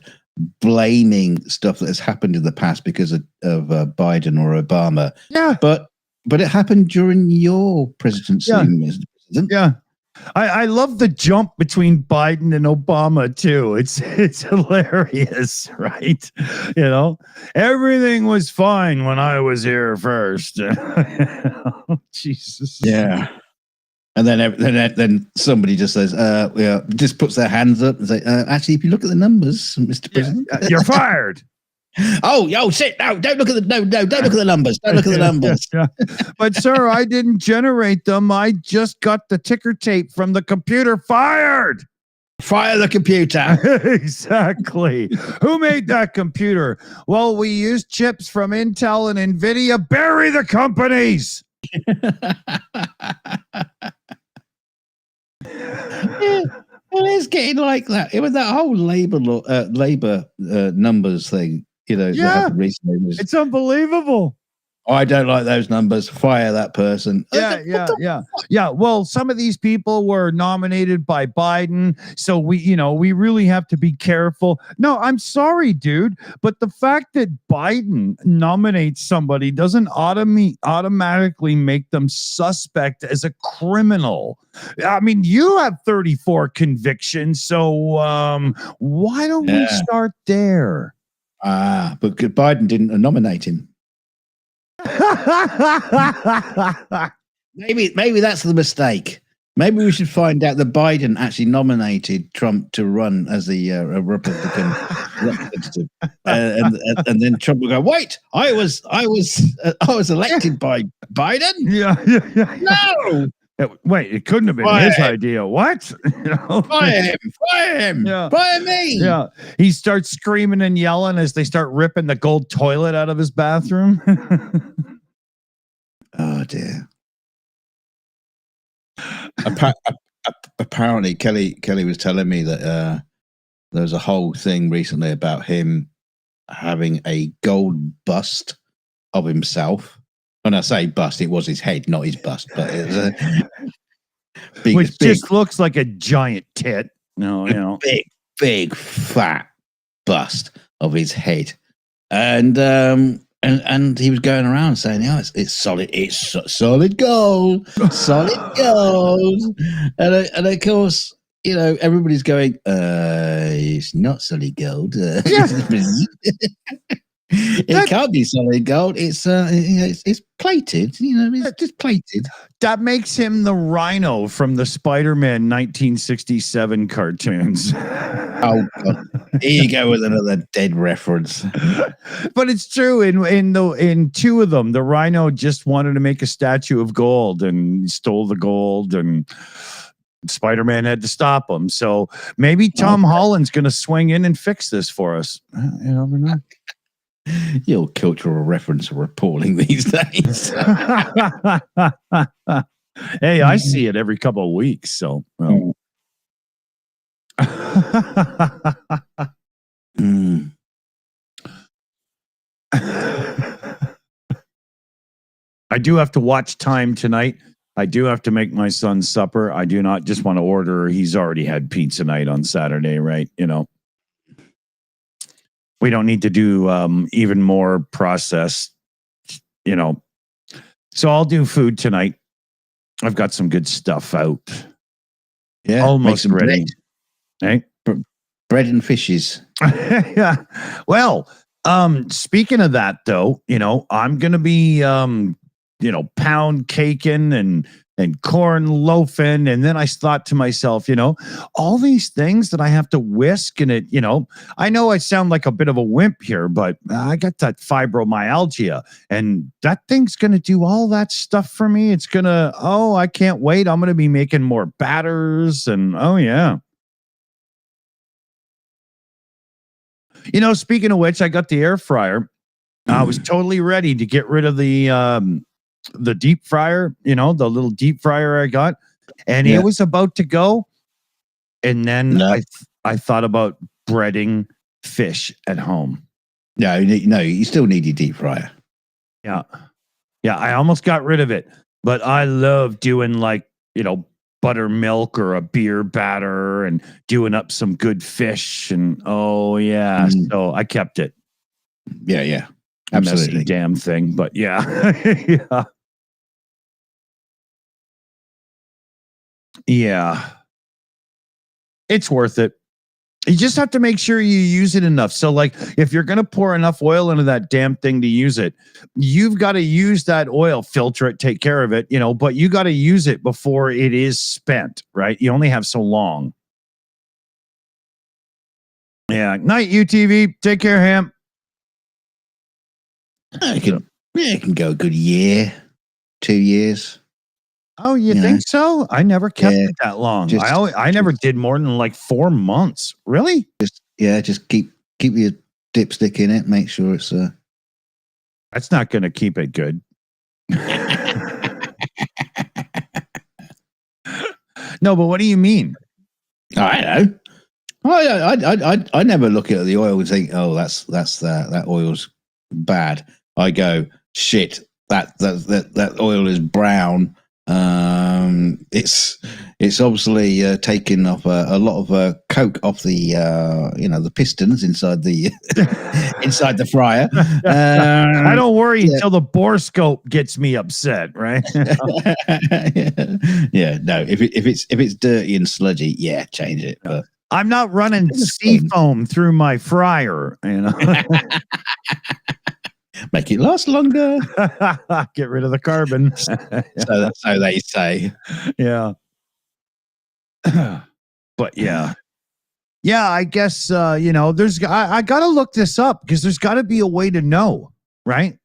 blaming stuff that has happened in the past because of Biden or Obama. Yeah. But it happened during your presidency, Mr. President. Yeah. I love the jump between Biden and Obama too. It's hilarious, right? Everything was fine when I was here first. Jesus. Yeah. And then somebody just says, just puts their hands up and say, actually, if you look at the numbers, Mr. President, you're fired. Oh, shit! No, don't look at the don't look at the numbers. Don't look at the numbers. Yeah. But sir, I didn't generate them. I just got the ticker tape from the computer. Fired. Fire the computer. Exactly. Who made that computer? Well, we used chips from Intel and NVIDIA. Bury the companies. Well, it's getting like that. It was that whole labor numbers thing. That happened recently. It's unbelievable. I don't like those numbers. Fire that person. Yeah. Well, some of these people were nominated by Biden, so we really have to be careful. No, I'm sorry, dude, but the fact that Biden nominates somebody doesn't automatically make them suspect as a criminal. I mean, you have 34 convictions, so why don't we start there? But Biden didn't nominate him. Maybe that's the mistake. Maybe we should find out that Biden actually nominated Trump to run as the Republican representative, and then Trump will go, "Wait, I was elected by Biden." Yeah. No. Wait, it couldn't have been his idea. What? Fire him! Yeah. Fire me! Yeah. He starts screaming and yelling as they start ripping the gold toilet out of his bathroom. Oh dear. Apparently, Kelly was telling me that there was a whole thing recently about him having a gold bust of himself. When I say bust, it was his head, not his bust, but it was which just looks like a giant tit. Big fat bust of his head. And And he was going around saying, "Oh, it's solid, solid gold, solid gold," and of course, everybody's going, "It's not solid gold. It can't be solid gold. It's plated. It's just plated." That makes him the Rhino from the Spider-Man 1967 cartoons. Oh, God. Here you go with another dead reference. But it's true. In two of them, the Rhino just wanted to make a statue of gold and stole the gold, and Spider-Man had to stop him. So maybe Tom Holland's going to swing in and fix this for us. You never know. Your cultural reference are appalling these days. Hey, I see it every couple of weeks. So, well. I do have to watch time tonight. I do have to make my son's supper. I do not just want to order. He's already had pizza night on Saturday, right? We don't need to do even more processed, So I'll do food tonight. I've got some good stuff out. Yeah, almost ready. Hey, bread and fishes. Yeah. Well, speaking of that, though, I'm gonna be pound caking and corn loafing, and then I thought to myself, all these things that I have to whisk, and it, I know I sound like a bit of a wimp here, but I got that fibromyalgia, and that thing's gonna do all that stuff for me. It's gonna, I can't wait. I'm gonna be making more batters, and yeah. Speaking of which, I got the air fryer. I was totally ready to get rid of the deep fryer, the little deep fryer I got, and it was about to go. And then I thought about breading fish at home. No, you still need your deep fryer. Yeah. Yeah. I almost got rid of it, but I love doing buttermilk or a beer batter and doing up some good fish. And so I kept it. Yeah. Absolutely. Messy damn thing, but yeah. Yeah. Yeah. It's worth it. You just have to make sure you use it enough. So, if you're going to pour enough oil into that damn thing to use it, you've got to use that oil, filter it, take care of it, but you got to use it before it is spent, right? You only have so long. Yeah. Night, UTV. Take care, Ham. It can go a good year, 2 years. Oh, you think so? I never kept it that long. I never did more than 4 months. Really? Just keep your dipstick in it. Make sure it's That's not going to keep it good. No, but what do you mean? I know. I never look at the oil and think, oh, that oil's bad. I go, shit, that oil is brown. It's obviously taking off a lot of coke off the the pistons inside the inside the fryer. I don't worry until the borescope gets me upset, right? Yeah, no. If it's dirty and sludgy, change it. But I'm not running sea foam through my fryer, Make it last longer. Get rid of the carbon. So they say. Yeah. But yeah. Yeah, I guess there's I got to look this up because there's got to be a way to know, right?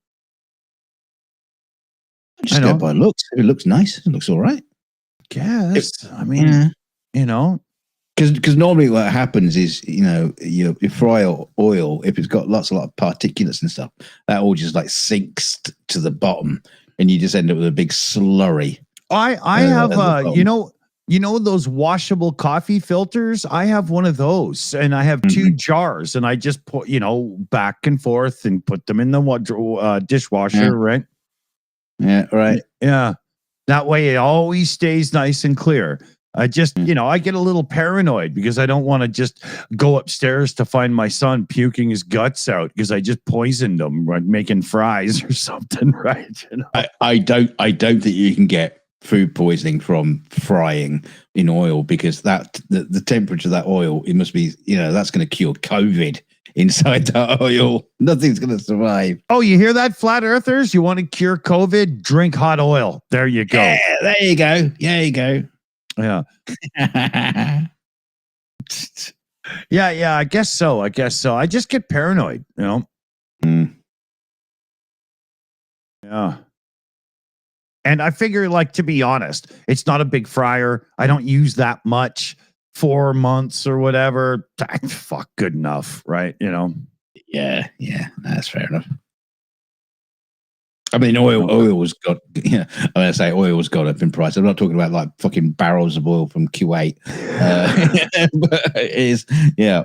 Just go by looks. It looks nice. It looks all right. Guess. Because normally what happens is, you fry oil, if it's got lots of particulates and stuff, that all just sinks to the bottom, and you just end up with a big slurry. I have those washable coffee filters. I have one of those, and I have 2 jars, and I just put back and forth and put them in the dishwasher, right? Yeah, right. Yeah, that way it always stays nice and clear. I just, I get a little paranoid because I don't want to just go upstairs to find my son puking his guts out because I just poisoned him, right, making fries or something, right? I don't think you can get food poisoning from frying in oil because the temperature of that oil, it must be, that's going to cure COVID inside that oil. Nothing's going to survive. Oh, you hear that, flat earthers? You want to cure COVID? Drink hot oil. There you go. Yeah, there you go. There you go. Yeah. Yeah, I guess so. I just get paranoid, Mm. Yeah. And I figure, like, to be honest, it's not a big fryer. I don't use that much. 4 months or whatever. Fuck, good enough, right? Yeah, that's fair enough. I mean, oil's got, oil's gone up in price. I'm not talking about like fucking barrels of oil from Kuwait. But it is,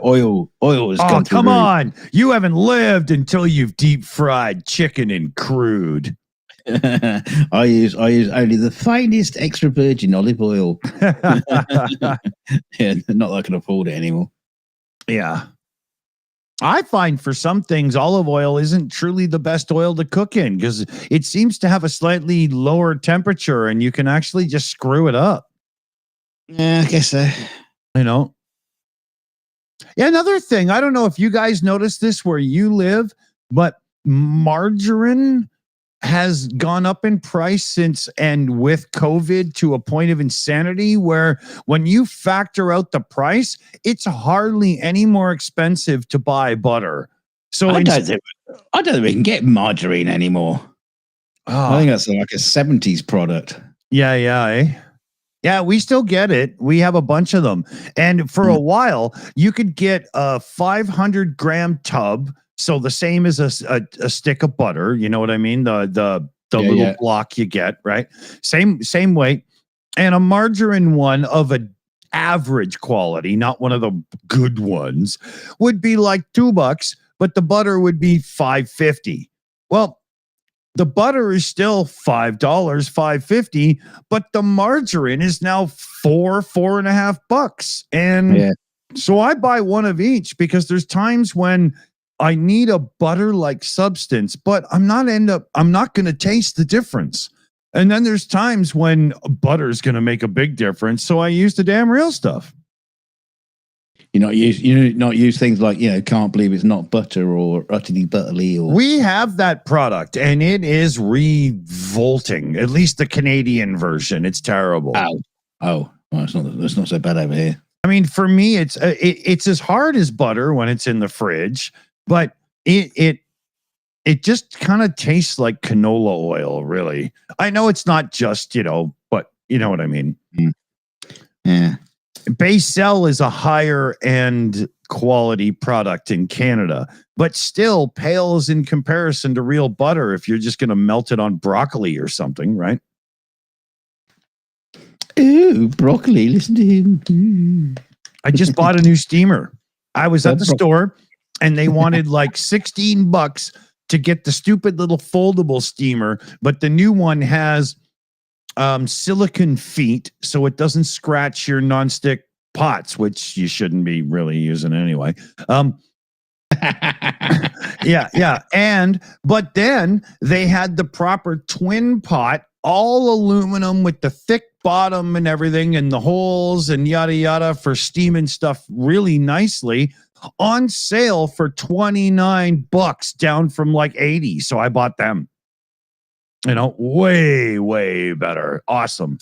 oil has gone through. Come on. You haven't lived until you've deep fried chicken in crude. I use only the finest extra virgin olive oil. Not that I can afford it anymore. Yeah. I find for some things, olive oil isn't truly the best oil to cook in because it seems to have a slightly lower temperature and you can actually just screw it up. Yeah, I guess so. Yeah, another thing, I don't know if you guys noticed this where you live, but margarine has gone up in price since and with COVID to a point of insanity where when you factor out the price, it's hardly any more expensive to buy butter. So I don't think we can get margarine anymore. I think that's like a 70s product. Yeah, we still get it. We have a bunch of them. And for a while, you could get a 500-gram tub. So the same as a stick of butter, you know what I mean? The little block you get, right? Same weight. And a margarine one of an average quality, not one of the good ones, would be like $2, but the butter would be $5.50. Well, the butter is still $5, $5.50, but the margarine is now $4.50. And so I buy one of each because there's times when I need a butter-like substance, but I'm not going to taste the difference. And then there's times when butter is going to make a big difference, so I use the damn real stuff. You not use things like can't believe it's not butter or utterly butterly. Or we have that product, and it is revolting. At least the Canadian version, it's terrible. Well, it's not so bad over here. I mean, for me, it's as hard as butter when it's in the fridge. But it just kind of tastes like canola oil, really. I know it's not just, but you know what I mean. Yeah. Baysell is a higher end quality product in Canada, but still pales in comparison to real butter if you're just going to melt it on broccoli or something, right? Ooh, broccoli, listen to him. Ooh. I just bought a new steamer. I was at the store. And they wanted like $16 to get the stupid little foldable steamer, but the new one has silicone feet, so it doesn't scratch your nonstick pots, which you shouldn't be really using anyway. But then they had the proper twin pot, all aluminum with the thick bottom and everything, and the holes and yada yada for steaming stuff really nicely. On sale for $29, down from like 80. So I bought them. Way, way better. Awesome.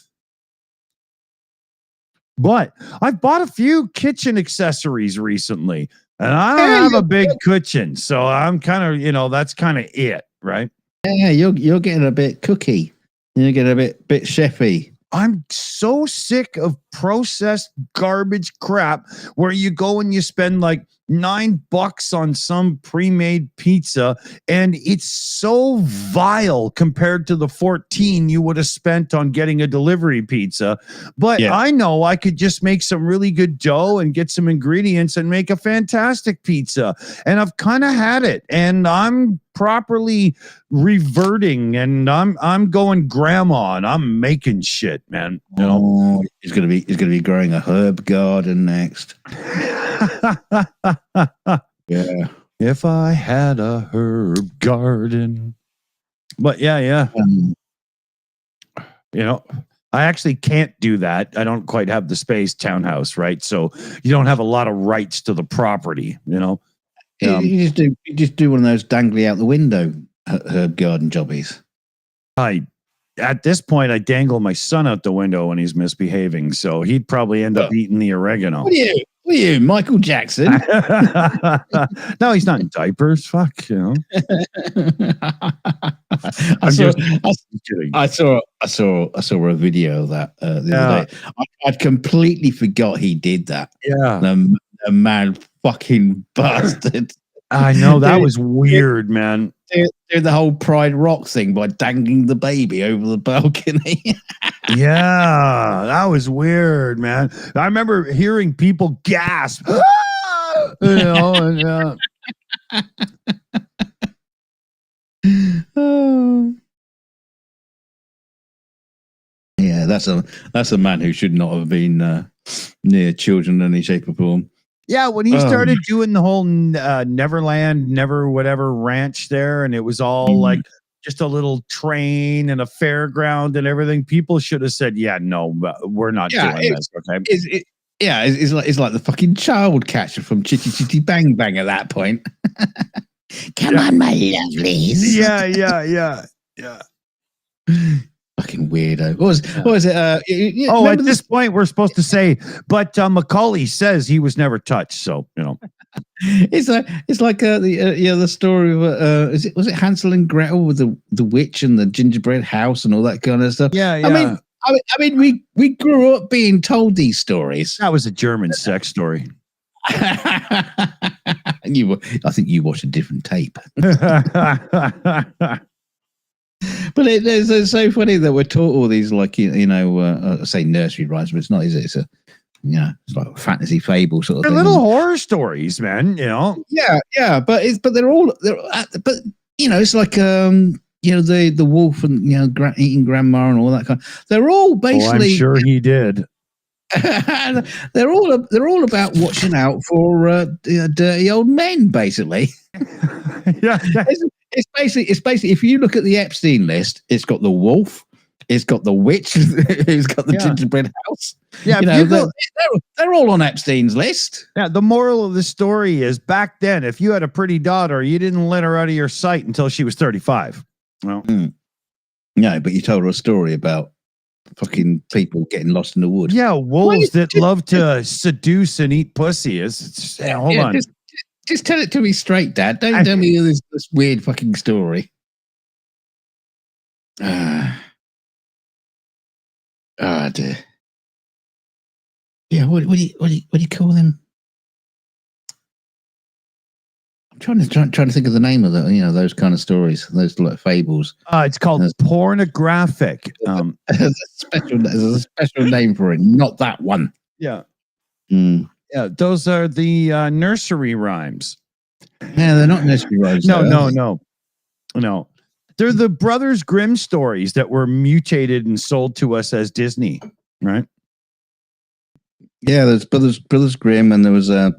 But I've bought a few kitchen accessories recently, and I don't have a big kitchen. So I'm kind of, that's kind of it, right? Yeah, you're getting a bit cookie. You're getting a bit chefy. I'm so sick of processed garbage crap where you go and you spend like $9 on some pre-made pizza, and it's so vile compared to the 14 you would have spent on getting a delivery pizza. But I know I could just make some really good dough and get some ingredients and make a fantastic pizza. And I've kind of had it, and I'm properly reverting, and I'm going grandma, and I'm making shit, man. You know, Oh, he's gonna be growing a herb garden next. Yeah. If I had a herb garden, but yeah. You know, I actually can't do that. I don't quite have the space, townhouse, right? So you don't have a lot of rights to the property, you know. You just do one of those dangly out the window herb garden jobbies. At this point, I dangle my son out the window when he's misbehaving, so he'd probably end up eating the oregano. What are you, Michael Jackson? No, he's not in diapers. Fuck, you know. I saw a video of that the other day. I'd completely forgot he did that. Yeah, the man fucking bastard. I know that was weird, man. Do the whole Pride Rock thing by dangling the baby over the balcony. Yeah, that was weird, man. I remember hearing people gasp. You know, and, yeah, that's a man who should not have been near children in any shape or form. Yeah, when he started doing the whole Neverland, Never Whatever ranch there, and it was all like just a little train and a fairground and everything, people should have said, "Yeah, no, we're not doing this." Okay, it's like the fucking child catcher from Chitty Chitty Bang Bang at that point. Come on, my lovelies. Yeah. Fucking weirdo. What was it? At this point, we're supposed to say, but Macaulay says he was never touched. So, you know, it's like the story of was it Hansel and Gretel with the witch and the gingerbread house and all that kind of stuff. Yeah. I mean, we grew up being told these stories. That was a German sex story. I think you watched a different tape. But it's so funny that we're taught all these, like, I say nursery rhymes, but it's not, is it? It's it's like a fantasy fable sort of thing. They're little horror stories, man. You know. Yeah, but it's like the wolf and eating grandma and all that kind. They're all basically. I'm sure he did. they're all about watching out for dirty old men, basically. Yeah. It's basically if you look at the Epstein list, it's got the wolf, it's got the witch, who's got the gingerbread house. Yeah, they're all on Epstein's list. Yeah, the moral of the story is back then, if you had a pretty daughter, you didn't let her out of your sight until she was 35. Well, no, but you told her a story about fucking people getting lost in the woods. Yeah, wolves that love to seduce and eat pussy. Hold on. Just tell it to me straight, Dad. Don't tell me this weird fucking story. Dear. Yeah, what do you call them? I'm trying to think of the name of those kind of stories, those like fables. It's called pornographic. There's a special name for it, not that one. Yeah. Yeah, those are the nursery rhymes. Yeah, they're not nursery rhymes. No. They're the Brothers Grimm stories that were mutated and sold to us as Disney, right? Yeah, there's Brothers Grimm, and there was the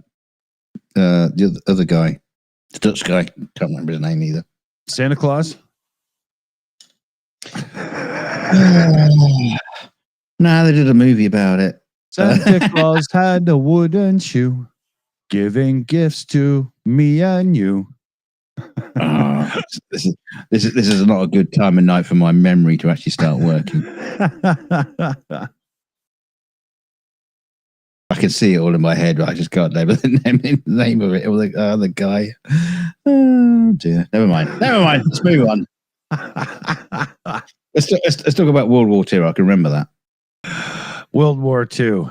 other guy, the Dutch guy. Can't remember his name either. Santa Claus. No, they did a movie about it. Santa Claus had a wooden shoe, giving gifts to me and you. This is not a good time of night for my memory to actually start working. I can see it all in my head, but I just can't name the name of it. Or the guy. Oh dear. Never mind. Let's move on. Let's talk about World War II. I can remember that. World War II.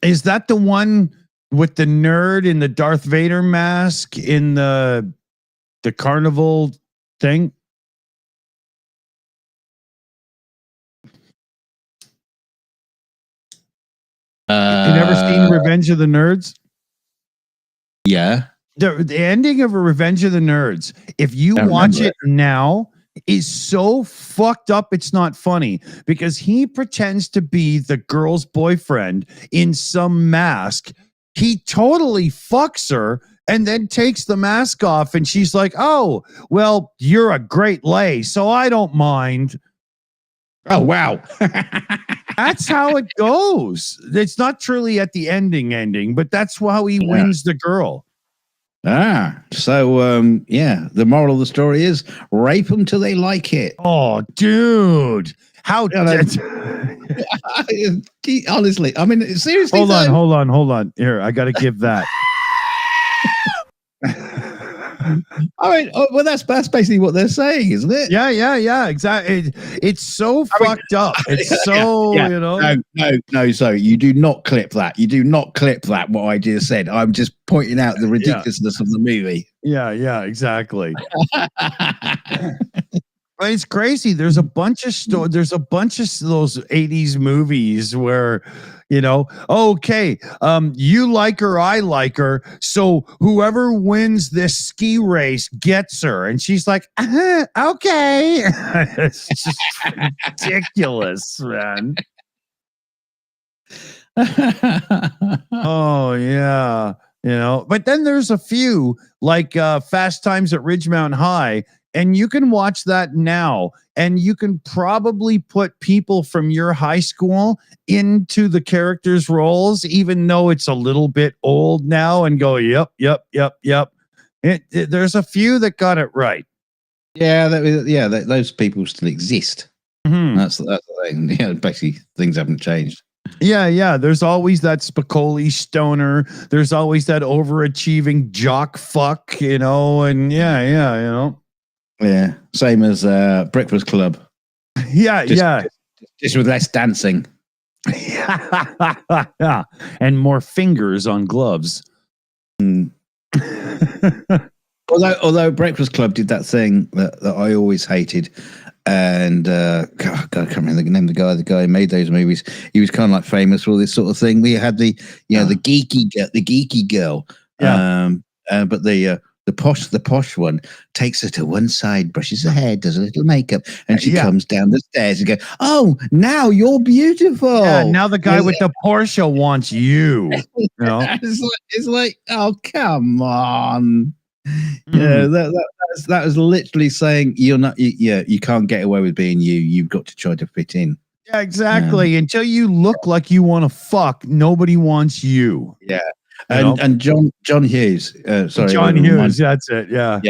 Is that the one with the nerd in the Darth Vader mask in the carnival thing? You never seen Revenge of the Nerds? Yeah. The ending of Revenge of the Nerds, if you I watch remember it now, is so fucked up it's not funny, because he pretends to be the girl's boyfriend in some mask. He totally fucks her and then takes the mask off, and she's like, "Oh, well, you're a great lay, so I don't mind." Oh, wow. That's how it goes. It's not truly at the ending, but that's how he wins the girl. So yeah, the moral of the story is rape them till they like it. Oh, dude. How honestly, I mean, seriously. Hold on. Here, I got to give that. I mean, well, that's basically what they're saying, isn't it? Yeah, exactly. It's so fucked up. It's so, you know. No, so you do not clip that. You do not clip that, what I just said. I'm just pointing out the ridiculousness of the movie. Yeah, exactly. But it's crazy. There's a bunch of there's a bunch of those 80s movies where, you know, okay, you like her, I like her, so whoever wins this ski race gets her. And she's like, okay. It's just ridiculous, man. Oh, yeah. You know, but then there's a few like Fast Times at Ridgemount High, and you can watch that now, and you can probably put people from your high school into the characters' roles, even though it's a little bit old now, and go, yep. There's a few that got it right. Yeah, those people still exist. Mm-hmm. That's the thing. Yeah, basically, things haven't changed. Yeah. There's always that Spicoli stoner. There's always that overachieving jock fuck, you know, and yeah, you know. Yeah, same as Breakfast Club. Yeah. Just with less dancing. Yeah, and more fingers on gloves. Although Breakfast Club did that thing that I always hated. And God, I can't remember the name of the guy who made those movies. He was kind of like famous for all this sort of thing. We had the geeky girl. Yeah. But the posh one takes her to one side, brushes her hair, does a little makeup, and she comes down the stairs and goes, "Oh, now you're beautiful." Yeah, now the guy with the Porsche wants you. You know? It's like, oh, come on. Yeah, that was literally saying you can't get away with being you. You've got to try to fit in. Yeah, exactly. Until you look like you want to fuck, nobody wants you. Yeah, and John Hughes. John Hughes. That's it. Yeah.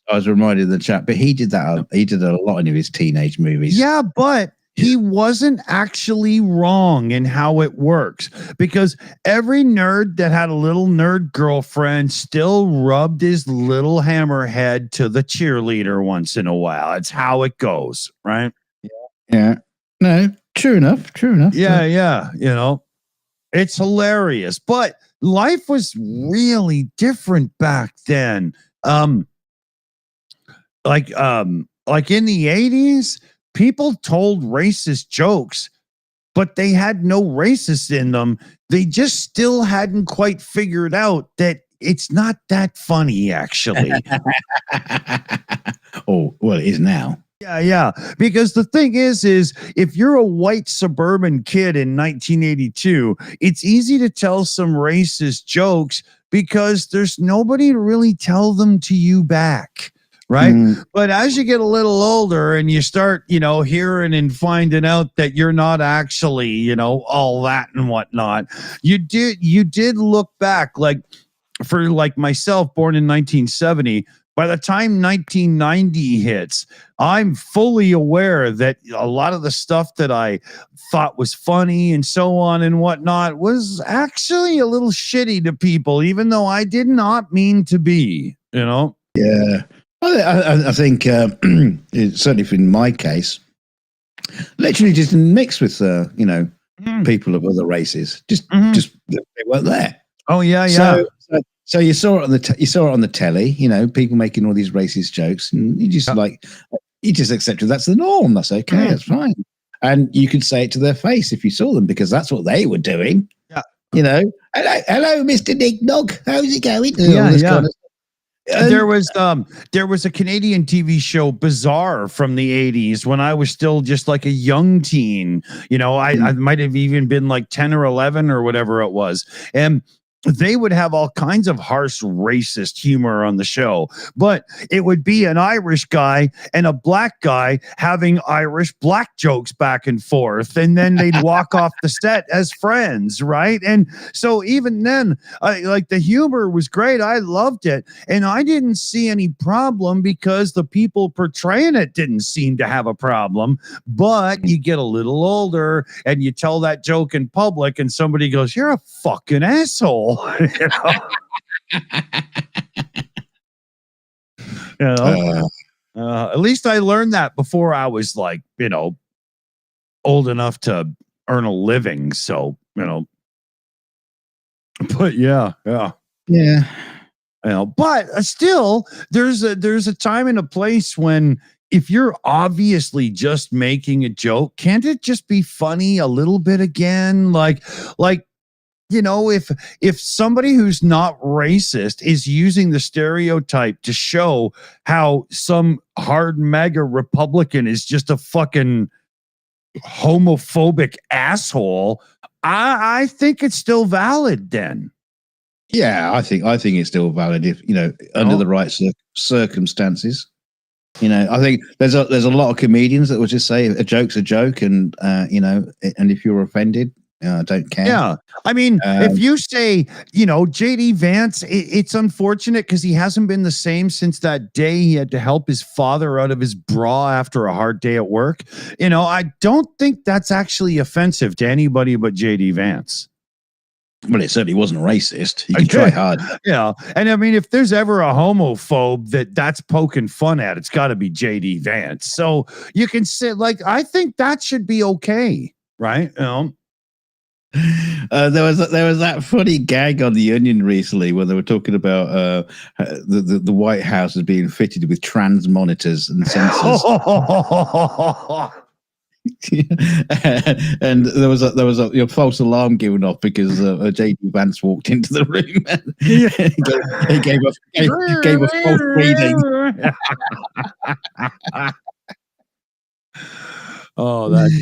I was reminded of the chat, but he did that. He did a lot in his teenage movies. Yeah, but he wasn't actually wrong in how it works, because every nerd that had a little nerd girlfriend still rubbed his little hammerhead to the cheerleader once in a while. It's how it goes, right? Yeah. No, true enough. Yeah. You know, it's hilarious, but life was really different back then. Like in the 80s, people told racist jokes, but they had no racist in them. They just still hadn't quite figured out that it's not that funny, actually. Oh, well, it is now. Yeah. Because the thing is if you're a white suburban kid in 1982, it's easy to tell some racist jokes because there's nobody to really tell them to you back. Right. But as you get a little older and you start, you know, hearing and finding out that you're not actually, you know, all that and whatnot, you did look back, like for like myself, born in 1970. By the time 1990 hits, I'm fully aware that a lot of the stuff that I thought was funny and so on and whatnot was actually a little shitty to people, even though I did not mean to be, you know? Yeah. I think certainly in my case, literally just mixed with people of other races. Just they weren't there. Oh yeah. So you saw it on the telly. You know, people making all these racist jokes, and you just accepted that's the norm. That's okay. That's fine. And you could say it to their face if you saw them, because that's what they were doing. Yeah. You know, hello, Mr. Nick Nog. How's it going? Yeah, All yeah. kind of There was a Canadian TV show, Bizarre, from the 80s when I was still just like a young teen. You know, I might have even been like 10 or 11 or whatever it was. And they would have all kinds of harsh racist humor on the show, but it would be an Irish guy and a black guy having Irish black jokes back and forth. And then they'd walk off the set as friends. Right. And so even then, like the humor was great. I loved it. And I didn't see any problem because the people portraying it didn't seem to have a problem. But you get a little older and you tell that joke in public and somebody goes, "You're a fucking asshole." You know? At least I learned that before I was like, you know, old enough to earn a living. So, you know, but yeah. You know, but still, there's a time and a place when if you're obviously just making a joke, can't it just be funny a little bit again? Like, you know, if somebody who's not racist is using the stereotype to show how some hard MAGA Republican is just a fucking homophobic asshole, I think it's still valid then. Yeah, I think it's still valid if, you know, under the right circumstances. You know, I think there's a lot of comedians that will just say a joke's a joke, and you know, and if you're offended, I don't care. Yeah. I mean, if you say, you know, JD Vance, it's unfortunate because he hasn't been the same since that day he had to help his father out of his bra after a hard day at work. You know, I don't think that's actually offensive to anybody but JD Vance. Well, it certainly wasn't racist. You can try hard. Yeah. And I mean, if there's ever a homophobe that's poking fun at, it's got to be JD Vance. So you can say, like, I think that should be okay. Right. You know? There was that funny gag on The Onion recently where they were talking about the White House as being fitted with trans monitors and sensors. And there was a false alarm given off because JD Vance walked into the room and he gave a false reading. Oh, that's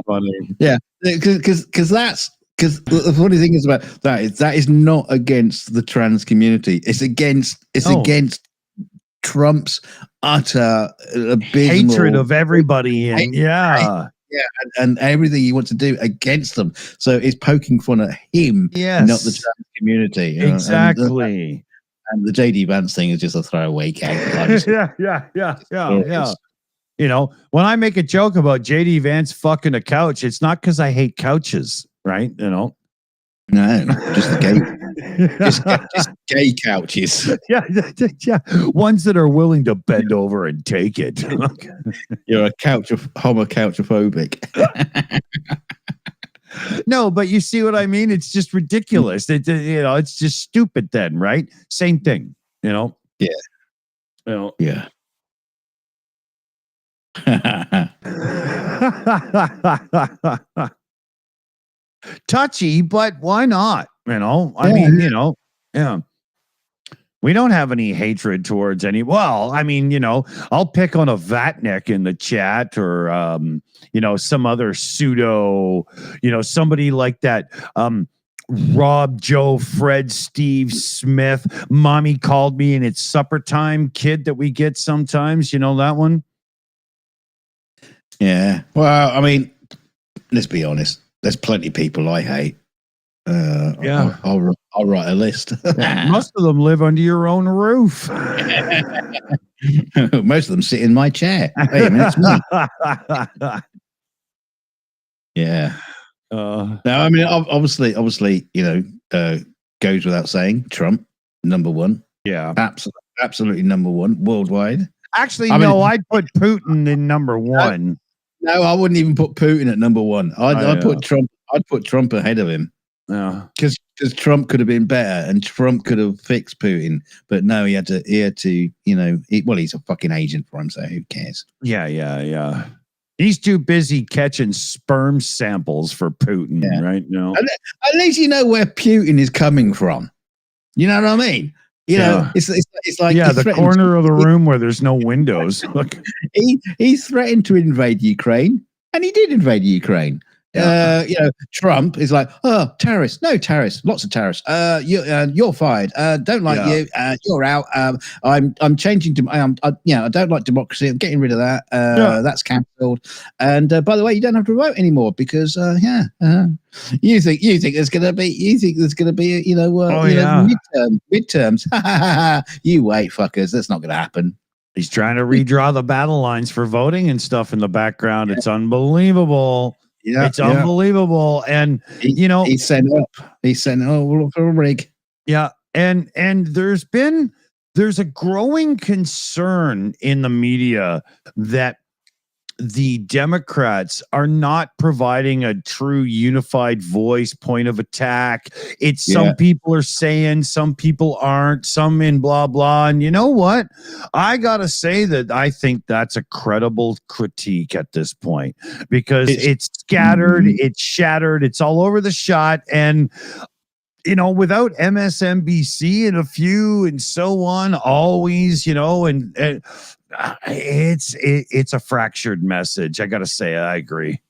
funny. Yeah, because the funny thing is about that is not against the trans community. It's against Trump's utter hatred of everybody, and and everything he wants to do against them. So it's poking fun at him, not the trans community. Exactly. And the JD Vance thing is just a throwaway gag. Yeah. You know, when I make a joke about JD Vance fucking a couch, it's not because I hate couches, right? You know, no, just the gay, just gay couches. Yeah, ones that are willing to bend over and take it. You're a homophobic. No, but you see what I mean? It's just ridiculous. It's just stupid. Then, right? Same thing. You know? Yeah. You know? Yeah. Touchy, but why not? You know, I mean, you know, we don't have any hatred towards any. Well, I mean, you know, I'll pick on a Vatnik in the chat or, you know, some other pseudo, you know, somebody like that. Rob, Joe, Fred, Steve, Smith, mommy called me and it's supper time kid that we get sometimes. You know that one? Yeah. Well, I mean, let's be honest. There's plenty of people I hate. I'll write a list. Most of them live under your own roof. Most of them sit in my chair. Hey, that's me. Yeah. No, I mean, obviously, you know, goes without saying, Trump, number one. Yeah. Absolutely number one worldwide. Actually, I'd put Putin in number one. No, I wouldn't even put Putin at number one. I'd put Trump. I'd put Trump ahead of him. Yeah, because Trump could have been better, and Trump could have fixed Putin, but no, he had to. You know, he's a fucking agent for him, so who cares? Yeah. He's too busy catching sperm samples for Putin right now. At least you know where Putin is coming from. You know what I mean? You know, it's like the corner of the room where there's no windows. Look, he threatened to invade Ukraine, and he did invade Ukraine. You know, Trump is like, oh, terrorists, no terrorists, lots of terrorists. You're fired. Don't like you. You're out. I'm changing to. I don't like democracy. I'm getting rid of that. That's cancelled. And by the way, you don't have to vote anymore because you think there's gonna be midterms. You wait, fuckers. That's not gonna happen. He's trying to redraw the battle lines for voting and stuff in the background. It's unbelievable. Yeah, it's unbelievable. And he sent up for a rig. Yeah. And there's a growing concern in the media that the Democrats are not providing a true unified voice point of attack. It's some people are saying, some people aren't, some in blah, blah. And you know what? I got to say that I think that's a credible critique at this point because it's scattered, it's shattered, it's all over the shot. And without MSNBC and a few and so on, always, and it's a fractured message. I got to say, I agree.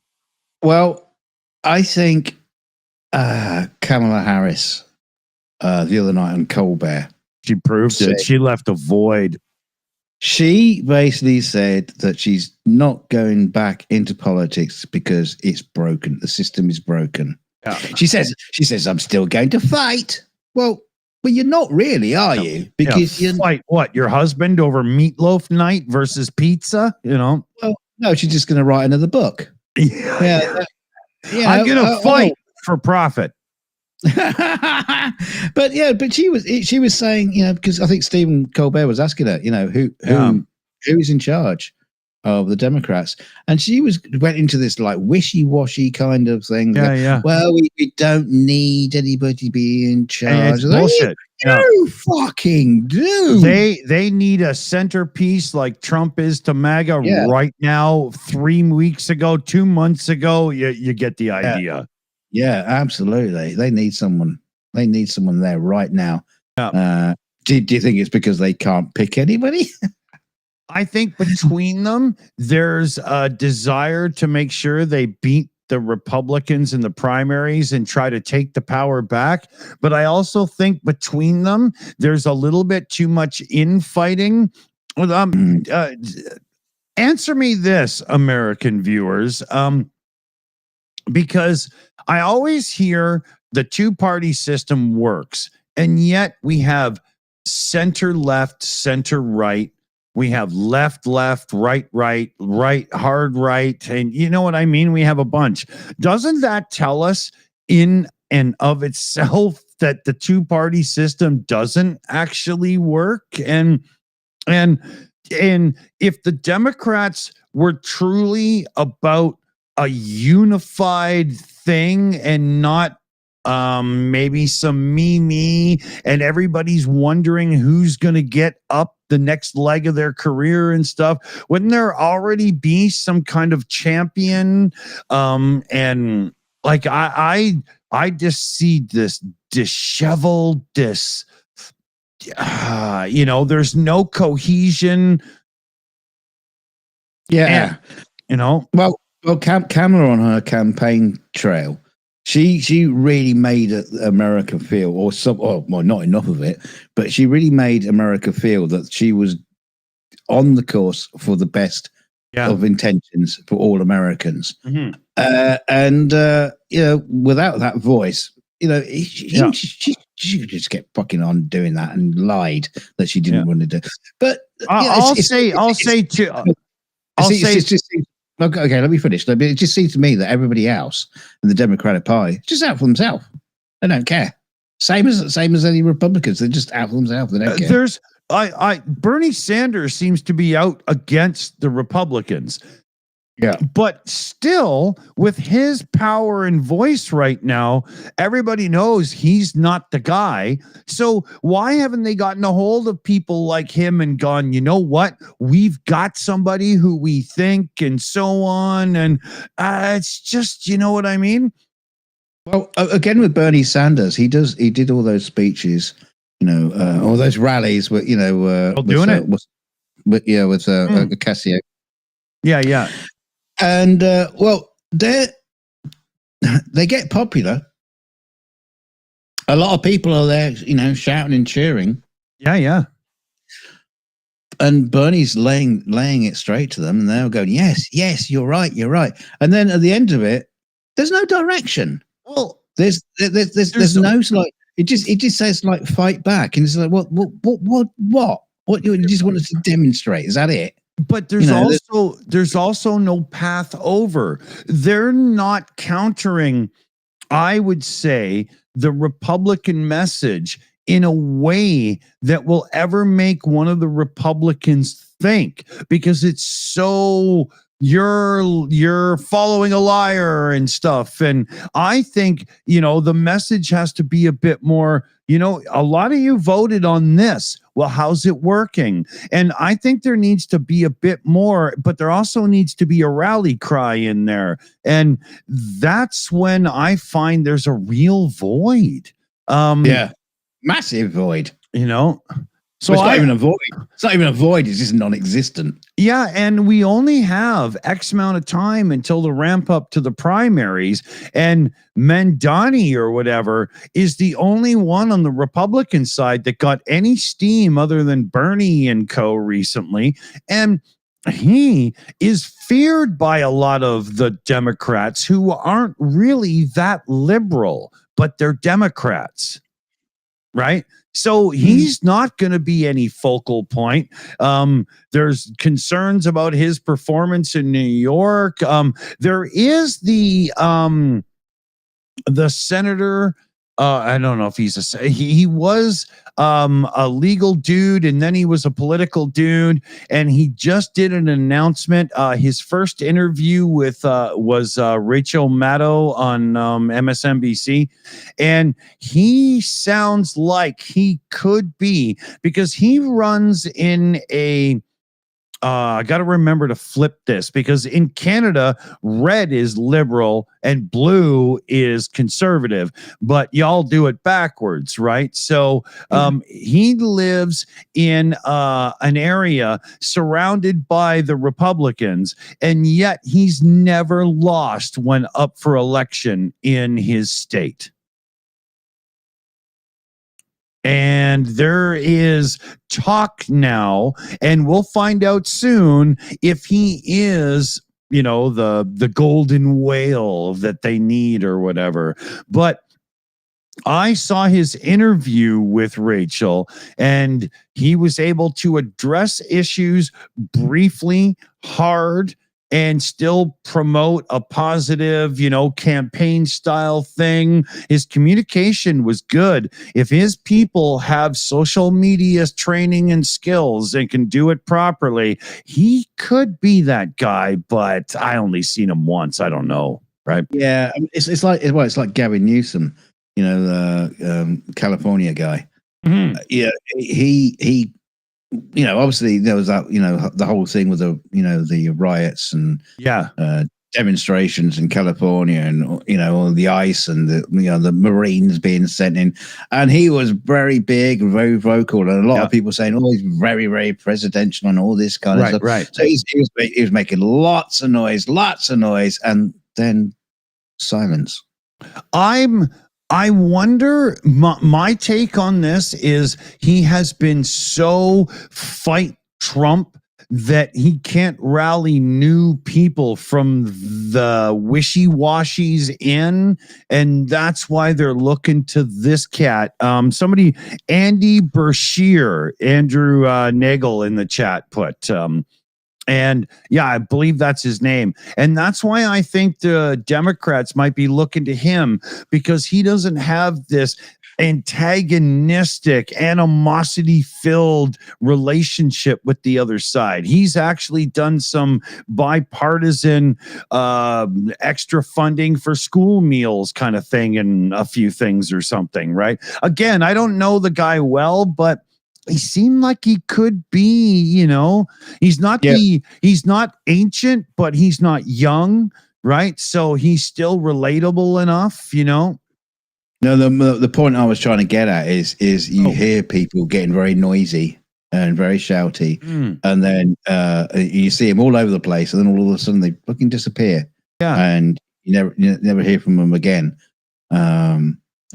Well, I think Kamala Harris the other night on Colbert, she proved it. She left a void. She basically said that she's not going back into politics because it's broken. The system is broken. Yeah. She says, I'm still going to fight. Well, you're not really, are you? Because you fight what? Your husband over meatloaf night versus pizza? Well, no, she's just going to write another book. I'm going to fight for profit. But she was saying, because I think Stephen Colbert was asking her, who's in charge of the Democrats, and she went into this like wishy-washy kind of thing. Well, we don't need anybody to be in charge. It's bullshit. You fucking do. They need a centerpiece like Trump is to MAGA right now. 3 weeks ago, 2 months ago, you get the idea. Yeah, absolutely. They need someone. They need someone there right now. Do you think it's because they can't pick anybody? I think between them, there's a desire to make sure they beat the Republicans in the primaries and try to take the power back. But I also think between them, there's a little bit too much infighting. Answer me this, American viewers, because I always hear the two-party system works, and yet we have center-left, center-right. We have left, right, hard right. And you know what I mean? We have a bunch. Doesn't that tell us in and of itself that the two-party system doesn't actually work? And if the Democrats were truly about a unified thing and not maybe some me and everybody's wondering who's going to get up the next leg of their career and stuff, wouldn't there already be some kind of champion? And like I just see this disheveled, there's no cohesion. Yeah. And, well, Kamala on her campaign trail, she really made America feel, not enough of it, but she really made America feel that she was on the course for the best of intentions for all Americans. Mm-hmm. Without that voice, she just kept fucking on doing that and lied that she didn't want to do. But I'll say. Okay, let me finish. It just seems to me that everybody else in the Democratic Party is just out for themselves. They don't care. Same as any Republicans. They're just out for themselves. They don't care. Bernie Sanders seems to be out against the Republicans. Yeah. But still, with his power and voice right now, everybody knows he's not the guy. So why haven't they gotten a hold of people like him and gone, you know what? We've got somebody who we think, and so on. And it's just, you know what I mean? Well, again with Bernie Sanders, he did all those speeches, all those rallies with, doing it. with Casio. Yeah. And they get popular. A lot of people are there, shouting and cheering. Yeah. And Bernie's laying it straight to them, and they're going, yes, you're right. And then at the end of it, there's no direction. Well, there's no like it just says like fight back, and it's like what you just wanted to demonstrate? Is that it? But there's also no path over. They're not countering, I would say, the Republican message in a way that will ever make one of the Republicans think, because it's so you're following a liar and stuff. And I think, the message has to be a bit more, a lot of you voted on this. Well, how's it working? And I think there needs to be a bit more, but there also needs to be a rally cry in there. And that's when I find there's a real void. Massive void. So it's not even a void. It's not even a void. It's just non-existent. Yeah, and we only have X amount of time until the ramp up to the primaries, and Mandani or whatever is the only one on the Republican side that got any steam other than Bernie and co recently, and he is feared by a lot of the Democrats who aren't really that liberal, but they're Democrats, right? So he's not going to be any focal point. There's concerns about his performance in New York. There is the senator. I don't know if he was a legal dude, and then he was a political dude, and he just did an announcement. His first interview with was Rachel Maddow on MSNBC, and he sounds like he could be, because he runs in a I got to remember to flip this, because in Canada, red is liberal and blue is conservative, but y'all do it backwards, right? So he lives in an area surrounded by the Republicans, and yet he's never lost when up for election in his state. And there is talk now, and we'll find out soon if he is, the golden whale that they need or whatever. But I saw his interview with Rachel, and he was able to address issues briefly, hard, and still promote a positive, campaign style thing. His communication was good. If his people have social media training and skills and can do it properly, he could be that guy, but I only seen him once. I don't know. Right. Yeah. It's like Gavin Newsom, the California guy. Mm-hmm. He obviously there was that, the whole thing with the riots and demonstrations in California, and all the ICE and the Marines being sent in, and he was very big and very vocal, and a lot of people saying, oh, he's very, very presidential and all this kind of stuff. Right. So he was making lots of noise, and then silence. I wonder, my take on this is he has been so fight Trump that he can't rally new people from the wishy-washies in, and that's why they're looking to this cat. Somebody, Andy Brashear, Andrew Nagel in the chat put, And yeah, I believe that's his name. And that's why I think the Democrats might be looking to him, because he doesn't have this antagonistic, animosity filled relationship with the other side. He's actually done some bipartisan extra funding for school meals kind of thing and a few things or something, right? Again, I don't know the guy well, but he seemed like he could be, he's not he's not ancient, but he's not young, right? So he's still relatable enough, No, the point I was trying to get at is you hear people getting very noisy and very shouty, and then you see them all over the place, and then all of a sudden they fucking disappear. Yeah, and you never hear from them again.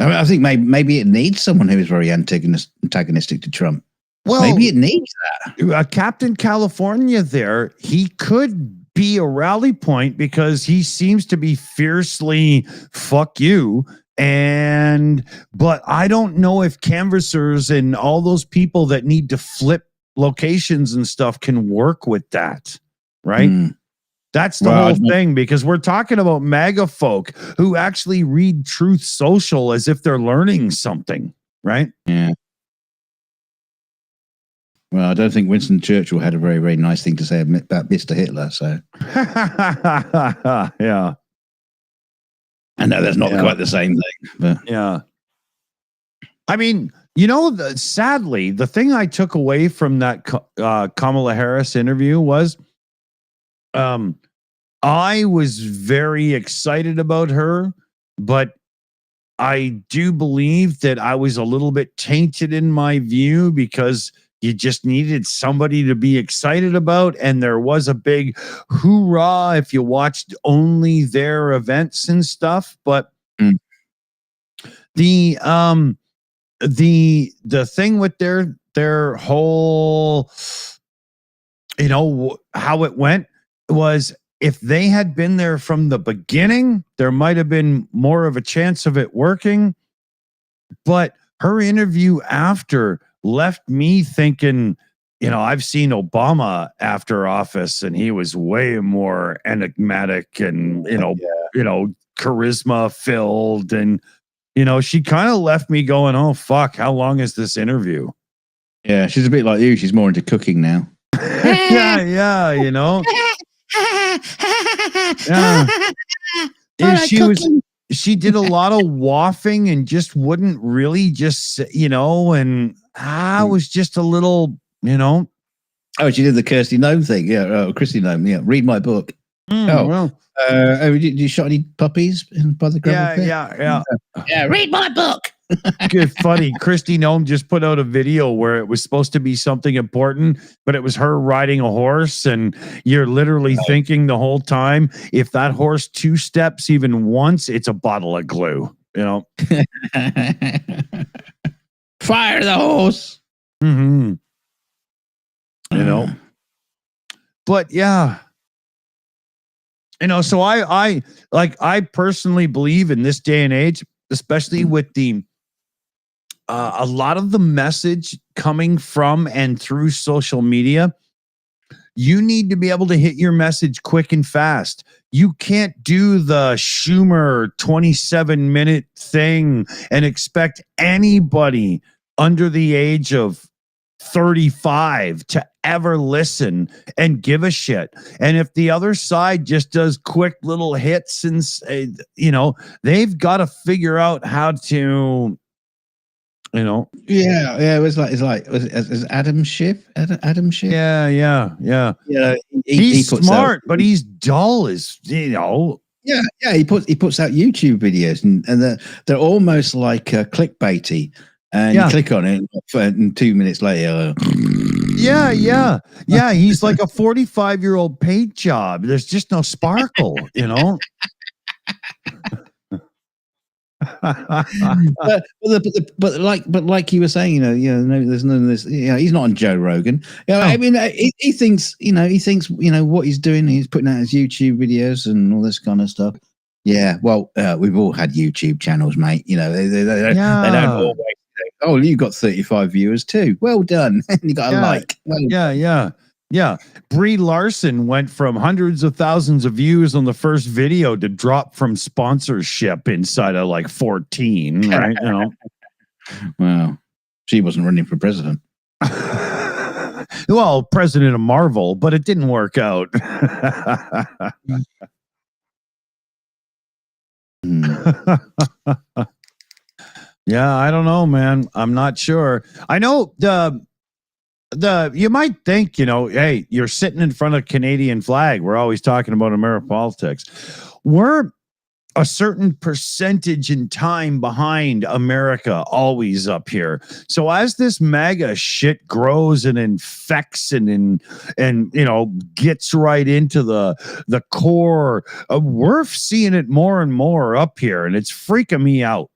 I think maybe it needs someone who is very antagonistic to Trump. Well, maybe it needs that. Captain California there, he could be a rally point because he seems to be fiercely fuck you. But I don't know if canvassers and all those people that need to flip locations and stuff can work with that, right? That's the whole thing, because we're talking about MAGA folk who actually read Truth Social as if they're learning something, right? Yeah. Well, I don't think Winston Churchill had a very, very nice thing to say about Mr. Hitler. So, yeah. I know that's not quite the same thing, but yeah. I mean, sadly, the thing I took away from that Kamala Harris interview was, I was very excited about her, but I do believe that I was a little bit tainted in my view because you just needed somebody to be excited about. And there was a big hoorah if you watched only their events and stuff. But the thing with their whole, how it went was, if they had been there from the beginning, there might have been more of a chance of it working. But her interview after left me thinking, I've seen Obama after office, and he was way more enigmatic and, charisma filled. And, she kind of left me going, oh, fuck, how long is this interview? Yeah, she's a bit like you. She's more into cooking now. yeah, she did a lot of waffing and just wouldn't really and I was just a little, Oh, she did the Kirsty Gnome thing. Yeah, Christy Gnome. Yeah, read my book. Did you shot any puppies by the gravel pit? Yeah, read my book. Good, funny. Christy Gnome just put out a video where it was supposed to be something important, but it was her riding a horse, and you're literally thinking the whole time, if that horse two steps even once, it's a bottle of glue. Fire the horse. But yeah. So I personally believe in this day and age, especially with the a lot of the message coming from and through social media, you need to be able to hit your message quick and fast. You can't do the Schumer 27-minute thing and expect anybody under the age of 35 to ever listen and give a shit. And if the other side just does quick little hits and they've got to figure out how to it was Adam Schiff. Adam Schiff. Yeah. He's smart, but he's dull as he puts out YouTube videos, and they're almost like clickbaity. And you click on it, and 2 minutes later, he's like a 45-year-old paid job. There's just no sparkle, but like you were saying, there's none of this. He's not on Joe Rogan. I mean, he thinks, what he's doing. He's putting out his YouTube videos and all this kind of stuff. Yeah, well, we've all had YouTube channels, mate. They don't always. Oh, you got 35 viewers too. Well done. You got a like. Yeah. Yeah. Brie Larson went from hundreds of thousands of views on the first video to drop from sponsorship inside of like 14, right? You know. Well, she wasn't running for president. Well, president of Marvel, but it didn't work out. Yeah, I don't know, man. I'm not sure. I know the you might think, hey, you're sitting in front of a Canadian flag. We're always talking about American politics. We're a certain percentage in time behind America, always up here. So as this MAGA shit grows and infects and gets right into the core, we're seeing it more and more up here, and it's freaking me out.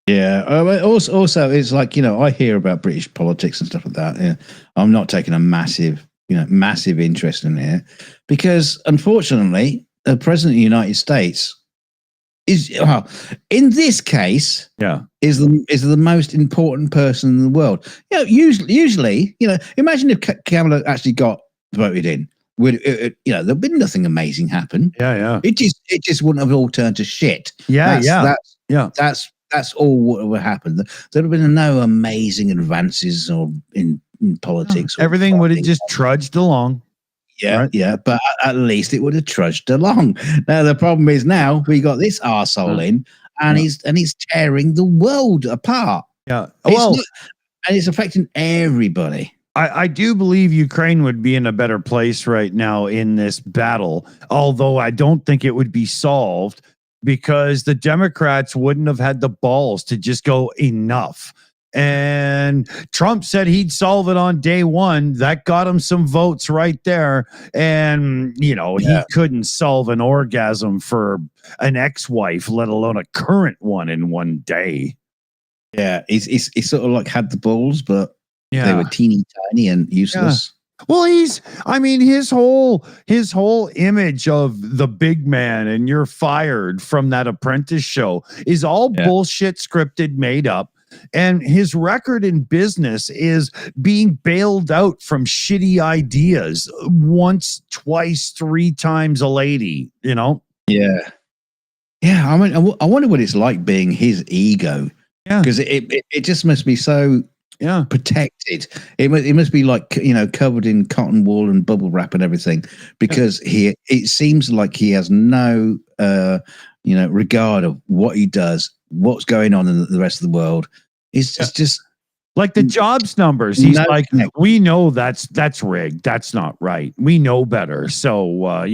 Yeah. Also, it's like, I hear about British politics and stuff like that. Yeah. I'm not taking a massive interest in it because, unfortunately, the president of the United States is, in this case, is the most important person in the world. Usually, imagine if Kamala actually got voted in. There'd be nothing amazing happen. Yeah. It just wouldn't have all turned to shit. That's all what would happen. There'd have been no amazing advances or in politics. Everything would have just trudged along. Yeah, right? Yeah, but at least it would have trudged along. Now the problem is now we got this arsehole in, and he's tearing the world apart. Yeah, and it's affecting everybody. I do believe Ukraine would be in a better place right now in this battle, although I don't think it would be solved because the Democrats wouldn't have had the balls to just go enough. And Trump said he'd solve it on day one. That got him some votes right there. And, he couldn't solve an orgasm for an ex-wife, let alone a current one in one day. Yeah, he's sort of like had the balls, but they were teeny tiny and useless. Yeah. Well, his whole image of the big man and you're fired from that Apprentice show is all bullshit, scripted, made up. And his record in business is being bailed out from shitty ideas once, twice, 3 times a lady, Yeah. Yeah. I mean, I wonder what it's like being his ego. Yeah. Because it just must be so protected. It must be like, covered in cotton wool and bubble wrap and everything, because it seems like he has no regard of what he does, what's going on in the rest of the world. It's just like the jobs numbers. He's we know that's rigged. That's not right. We know better. So,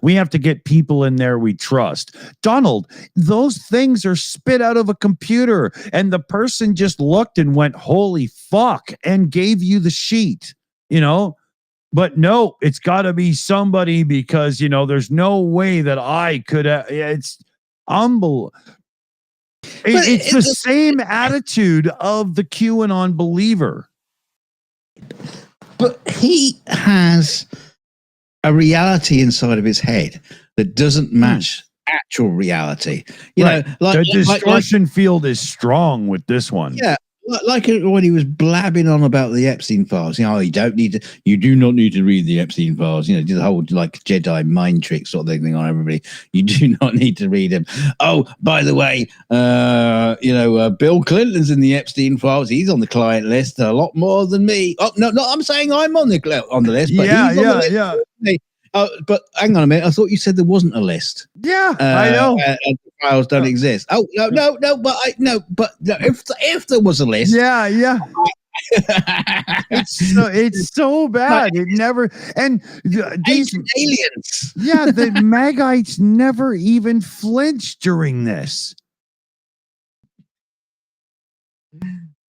we have to get people in there we trust. Donald, those things are spit out of a computer, and the person just looked and went, holy fuck, and gave you the sheet, But no, it's got to be somebody because, there's no way that I could. It's unbelievable. It's the same attitude of the QAnon believer. But he has a reality inside of his head that doesn't match actual reality. The distortion field is strong with this one. Yeah. Like when he was blabbing on about the Epstein files, you do not need to read the Epstein files, do the whole like Jedi mind trick sort of thing on everybody. You do not need to read them. Oh, by the way, Bill Clinton's in the Epstein files. He's on the client list a lot more than me. Oh, no, I'm saying I'm on the list. But he's on the list. But hang on a minute. I thought you said there wasn't a list. Yeah, I know. And the files don't exist. Oh no. But if there was a list, yeah. It's so bad. It never these aliens. Yeah, the Magites never even flinched during this.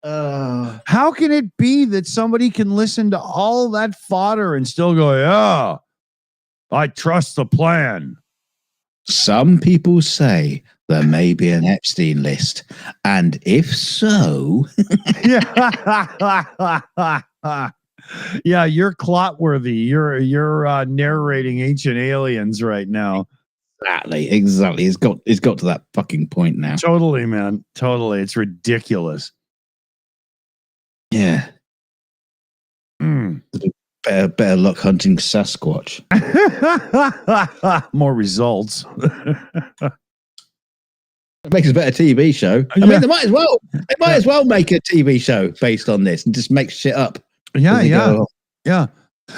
How can it be that somebody can listen to all that fodder and still go, yeah, I trust the plan? Some people say there may be an Epstein list, and if so, yeah, you're clot-worthy. You're narrating Ancient Aliens right now. Exactly. It's got to that fucking point now. Totally, man. Totally. It's ridiculous. Yeah. Better luck hunting Sasquatch. More results. It makes a better TV show. I mean, they might as well. They might as well make a TV show based on this and just make shit up. Yeah.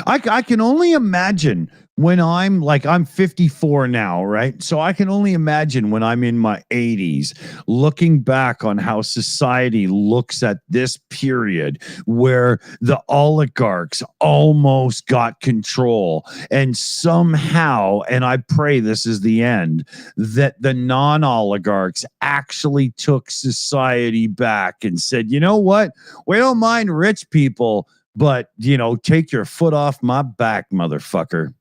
I can only imagine when I'm 54 now, right? So I can only imagine when I'm in my 80s, looking back on how society looks at this period where the oligarchs almost got control, and somehow, and I pray this is the end, that the non-oligarchs actually took society back and said, you know what? We don't mind rich people, but, take your foot off my back, motherfucker.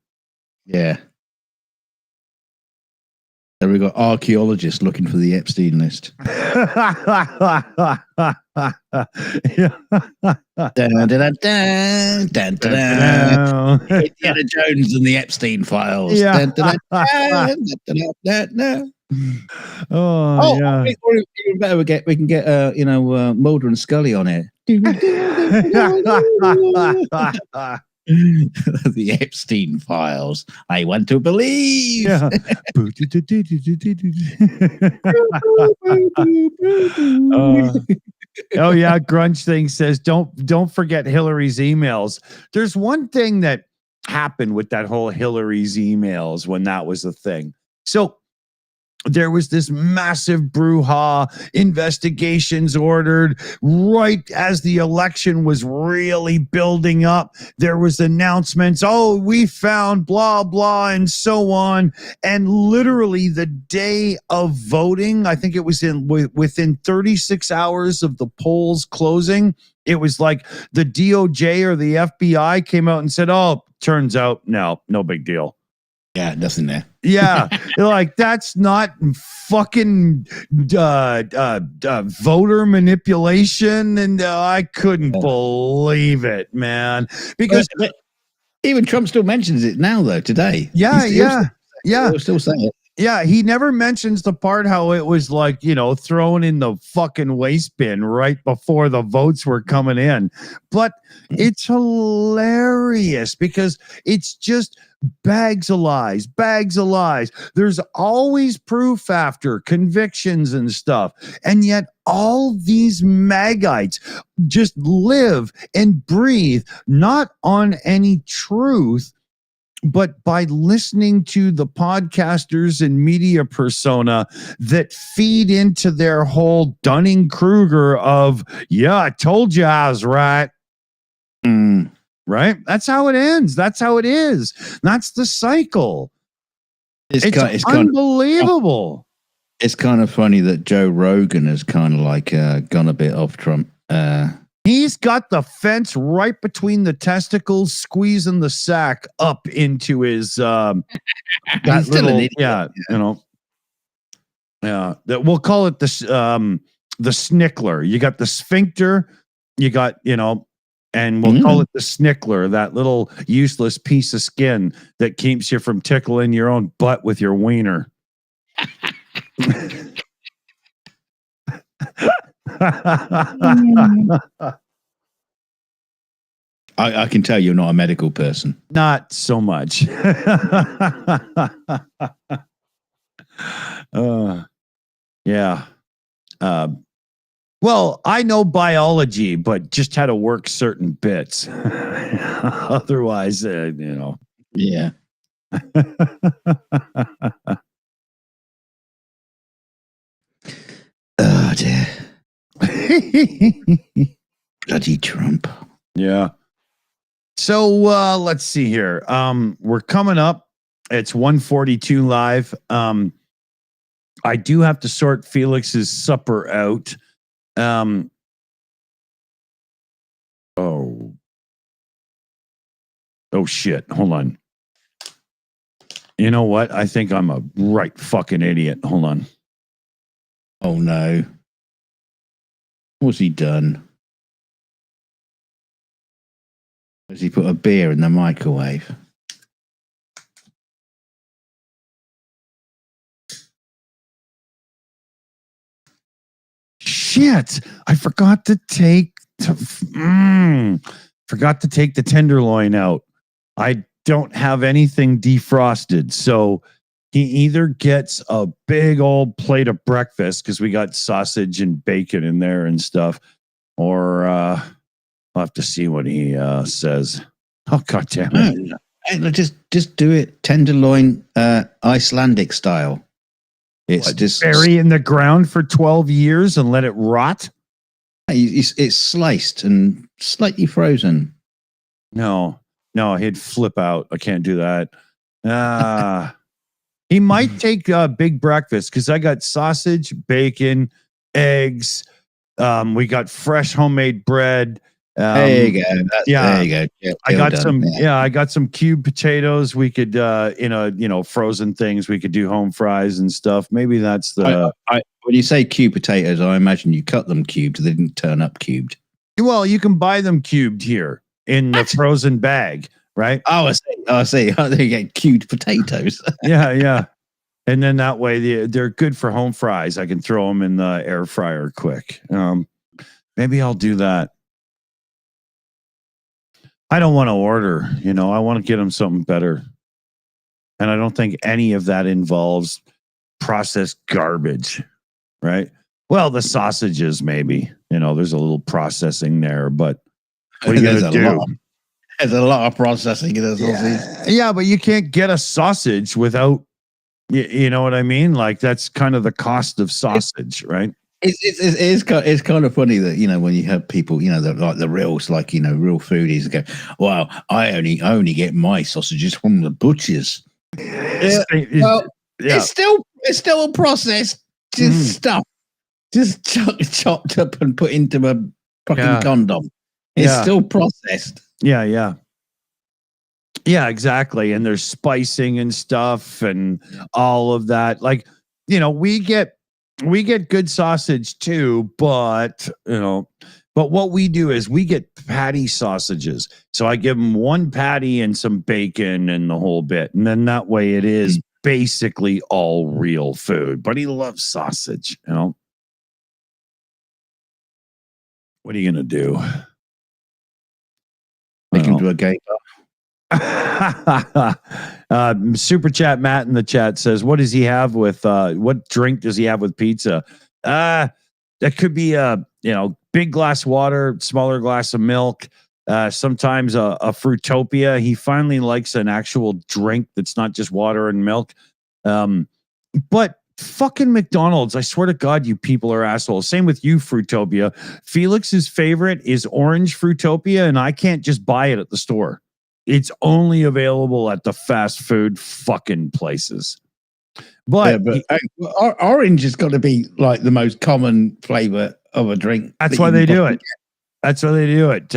Yeah. There we got archaeologists looking for the Epstein list. Indiana Jones and the Epstein files. Oh, yeah. Even better, we can get Mulder and Scully on it. The Epstein files. I want to believe. Yeah. Oh yeah, Grunge Thing says don't forget Hillary's emails. There's one thing that happened with that whole Hillary's emails when that was a thing. So there was this massive brouhaha, investigations ordered right as the election was really building up. There was announcements, we found blah, blah, and so on. And literally the day of voting, I think it was within 36 hours of the polls closing, it was like the DOJ or the FBI came out and said, turns out, no big deal. Yeah, nothing there. Yeah, like that's not fucking voter manipulation, and I couldn't believe it, man. Because even Trump still mentions it now, though. Today, he'll still saying it. Yeah, he never mentions the part how it was like, thrown in the fucking waste bin right before the votes were coming in. But it's hilarious because it's just bags of lies. There's always proof after convictions and stuff. And yet all these Magites just live and breathe not on any truth, but by listening to the podcasters and media persona that feed into their whole Dunning-Kruger of, I told you I was right. Right? That's how it ends. That's how it is. That's the cycle. It's unbelievable. It's kind of funny that Joe Rogan has kind of like gone a bit off Trump. He's got the fence right between the testicles, squeezing the sack up into his that little, we'll call it the snickler. You got the sphincter, you got, and we'll call it the snickler, that little useless piece of skin that keeps you from tickling your own butt with your wiener. I can tell you're not a medical person. Not so much. Yeah. Well, I know biology, but just how to work certain bits. Otherwise, Yeah. Oh dear. Bloody Trump. Yeah. So let's see here. We're coming up. It's 1:42 live. I do have to sort Felix's supper out. Oh shit. Hold on. You know what? I think I'm a right fucking idiot. Hold on. Oh no. What's he done? Has he put a beer in the microwave? Shit. I forgot to take Forgot to take the tenderloin out. I don't have anything defrosted. So he either gets a big old plate of breakfast because we got sausage and bacon in there and stuff, or I'll have to see what he says. Oh, God damn it. No, just do it tenderloin Icelandic style. It's just bury in the ground for 12 years and let it rot. It's sliced and slightly frozen. No, he'd flip out. I can't do that. He might take a big breakfast because I got sausage, bacon, eggs. We got fresh homemade bread. There you go. There you go. Yeah, I got some. Yeah, I got some cubed potatoes. We could, frozen things. We could do home fries and stuff. Maybe that's the. When you say cubed potatoes, I imagine you cut them cubed. They didn't turn up cubed. Well, you can buy them cubed here in the frozen bag, right? Oh, I see. They get cubed potatoes. Yeah. And then that way they're good for home fries. I can throw them in the air fryer quick. Maybe I'll do that. I don't want to order, I want to get them something better. And I don't think any of that involves processed garbage, right? Well, the sausages, maybe, there's a little processing there, but what are you going to do? There's a lot of processing in the sausage. Yeah, but you can't get a sausage without, you know what I mean? Like, that's kind of the cost of sausage, right? It's kind of funny that when you have people that like the real foodies go, well, I only get my sausages from the butchers. It's still processed stuff, just chopped up and put into a fucking condom. It's still processed. Yeah, exactly. And there's spicing and stuff and all of that. Like, we get good sausage too, but what we do is we get patty sausages. So I give them one patty and some bacon and the whole bit. And then that way it is basically all real food, but he loves sausage, What are you going to do? Make him do a gay Super chat Matt in the chat says, what does he have with what drink does he have with pizza? That could be a big glass of water, smaller glass of milk, sometimes a Fruitopia. He finally likes an actual drink that's not just water and milk. But fucking McDonald's, I swear to God, you people are assholes. Same with you, Fruitopia. Felix's favorite is orange Fruitopia, and I can't just buy it at the store. It's only available at the fast food fucking places. But orange has got to be like the most common flavor of a drink. That's why they do it. That's why they do it.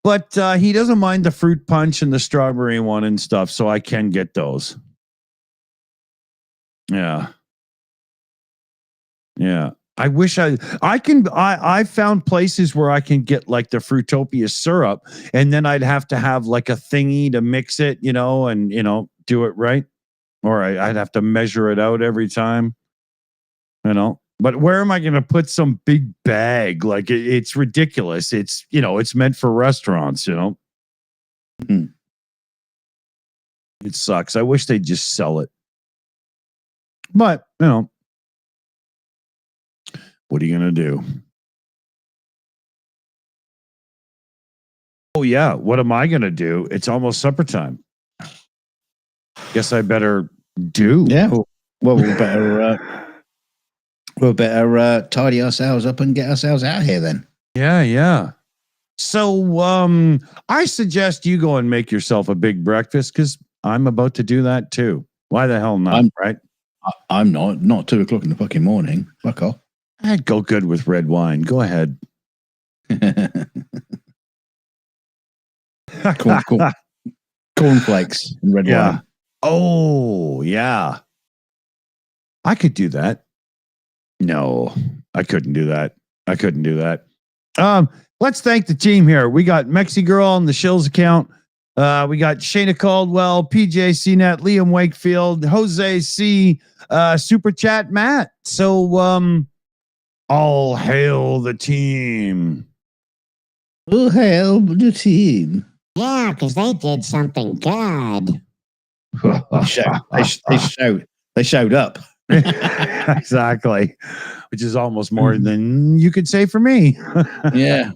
But he doesn't mind the fruit punch and the strawberry one and stuff, so I can get those. Yeah. I wish I found places where I can get like the Fruitopia syrup, and then I'd have to have like a thingy to mix it, and do it right. Or I'd have to measure it out every time, But where am I going to put some big bag? Like it's ridiculous. It's, it's meant for restaurants, Mm-hmm. It sucks. I wish they'd just sell it. But, what are you going to do? Oh, yeah. What am I going to do? It's almost supper time. Guess I better do. Yeah. Well, we'll better tidy ourselves up and get ourselves out here then. Yeah. So I suggest you go and make yourself a big breakfast because I'm about to do that too. Why the hell not, right? I'm not 2 o'clock in the fucking morning. Fuck off. I'd go good with red wine. Go ahead. Cornflakes and red wine. Oh, yeah. I could do that. No, I couldn't do that. Let's thank the team here. We got Mexi Girl on the Shills account. We got Shayna Caldwell, PJ CNET, Liam Wakefield, Jose C, Super Chat Matt. So all hail the team. Oh, hell, the team. Yeah, because they did something good. They showed up. Exactly. Which is almost more than you could say for me. Yeah.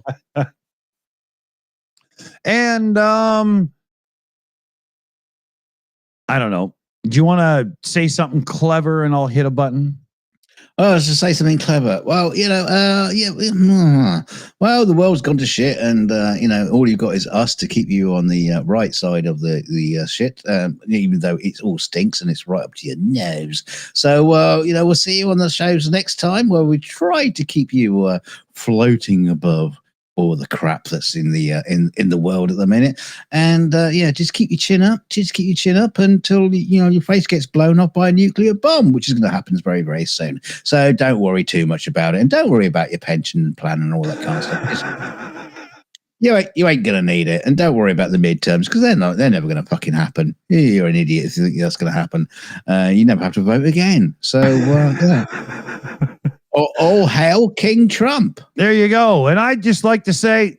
And I don't know. Do you want to say something clever and I'll hit a button? Oh, let's just say something clever. Well, well, the world's gone to shit, and all you've got is us to keep you on the right side of the shit, even though it all stinks and it's right up to your nose. So, we'll see you on the shows next time, where we try to keep you floating above all the crap that's in the in the world at the minute, and just keep your chin up. Just keep your chin up until your face gets blown up by a nuclear bomb, which is going to happen very, very soon. So don't worry too much about it, and don't worry about your pension plan and all that kind of stuff. You ain't gonna need it, and don't worry about the midterms because they're never gonna fucking happen. You're an idiot if you think that's gonna happen. You never have to vote again. So yeah. All hail King Trump. There you go. And I'd just like to say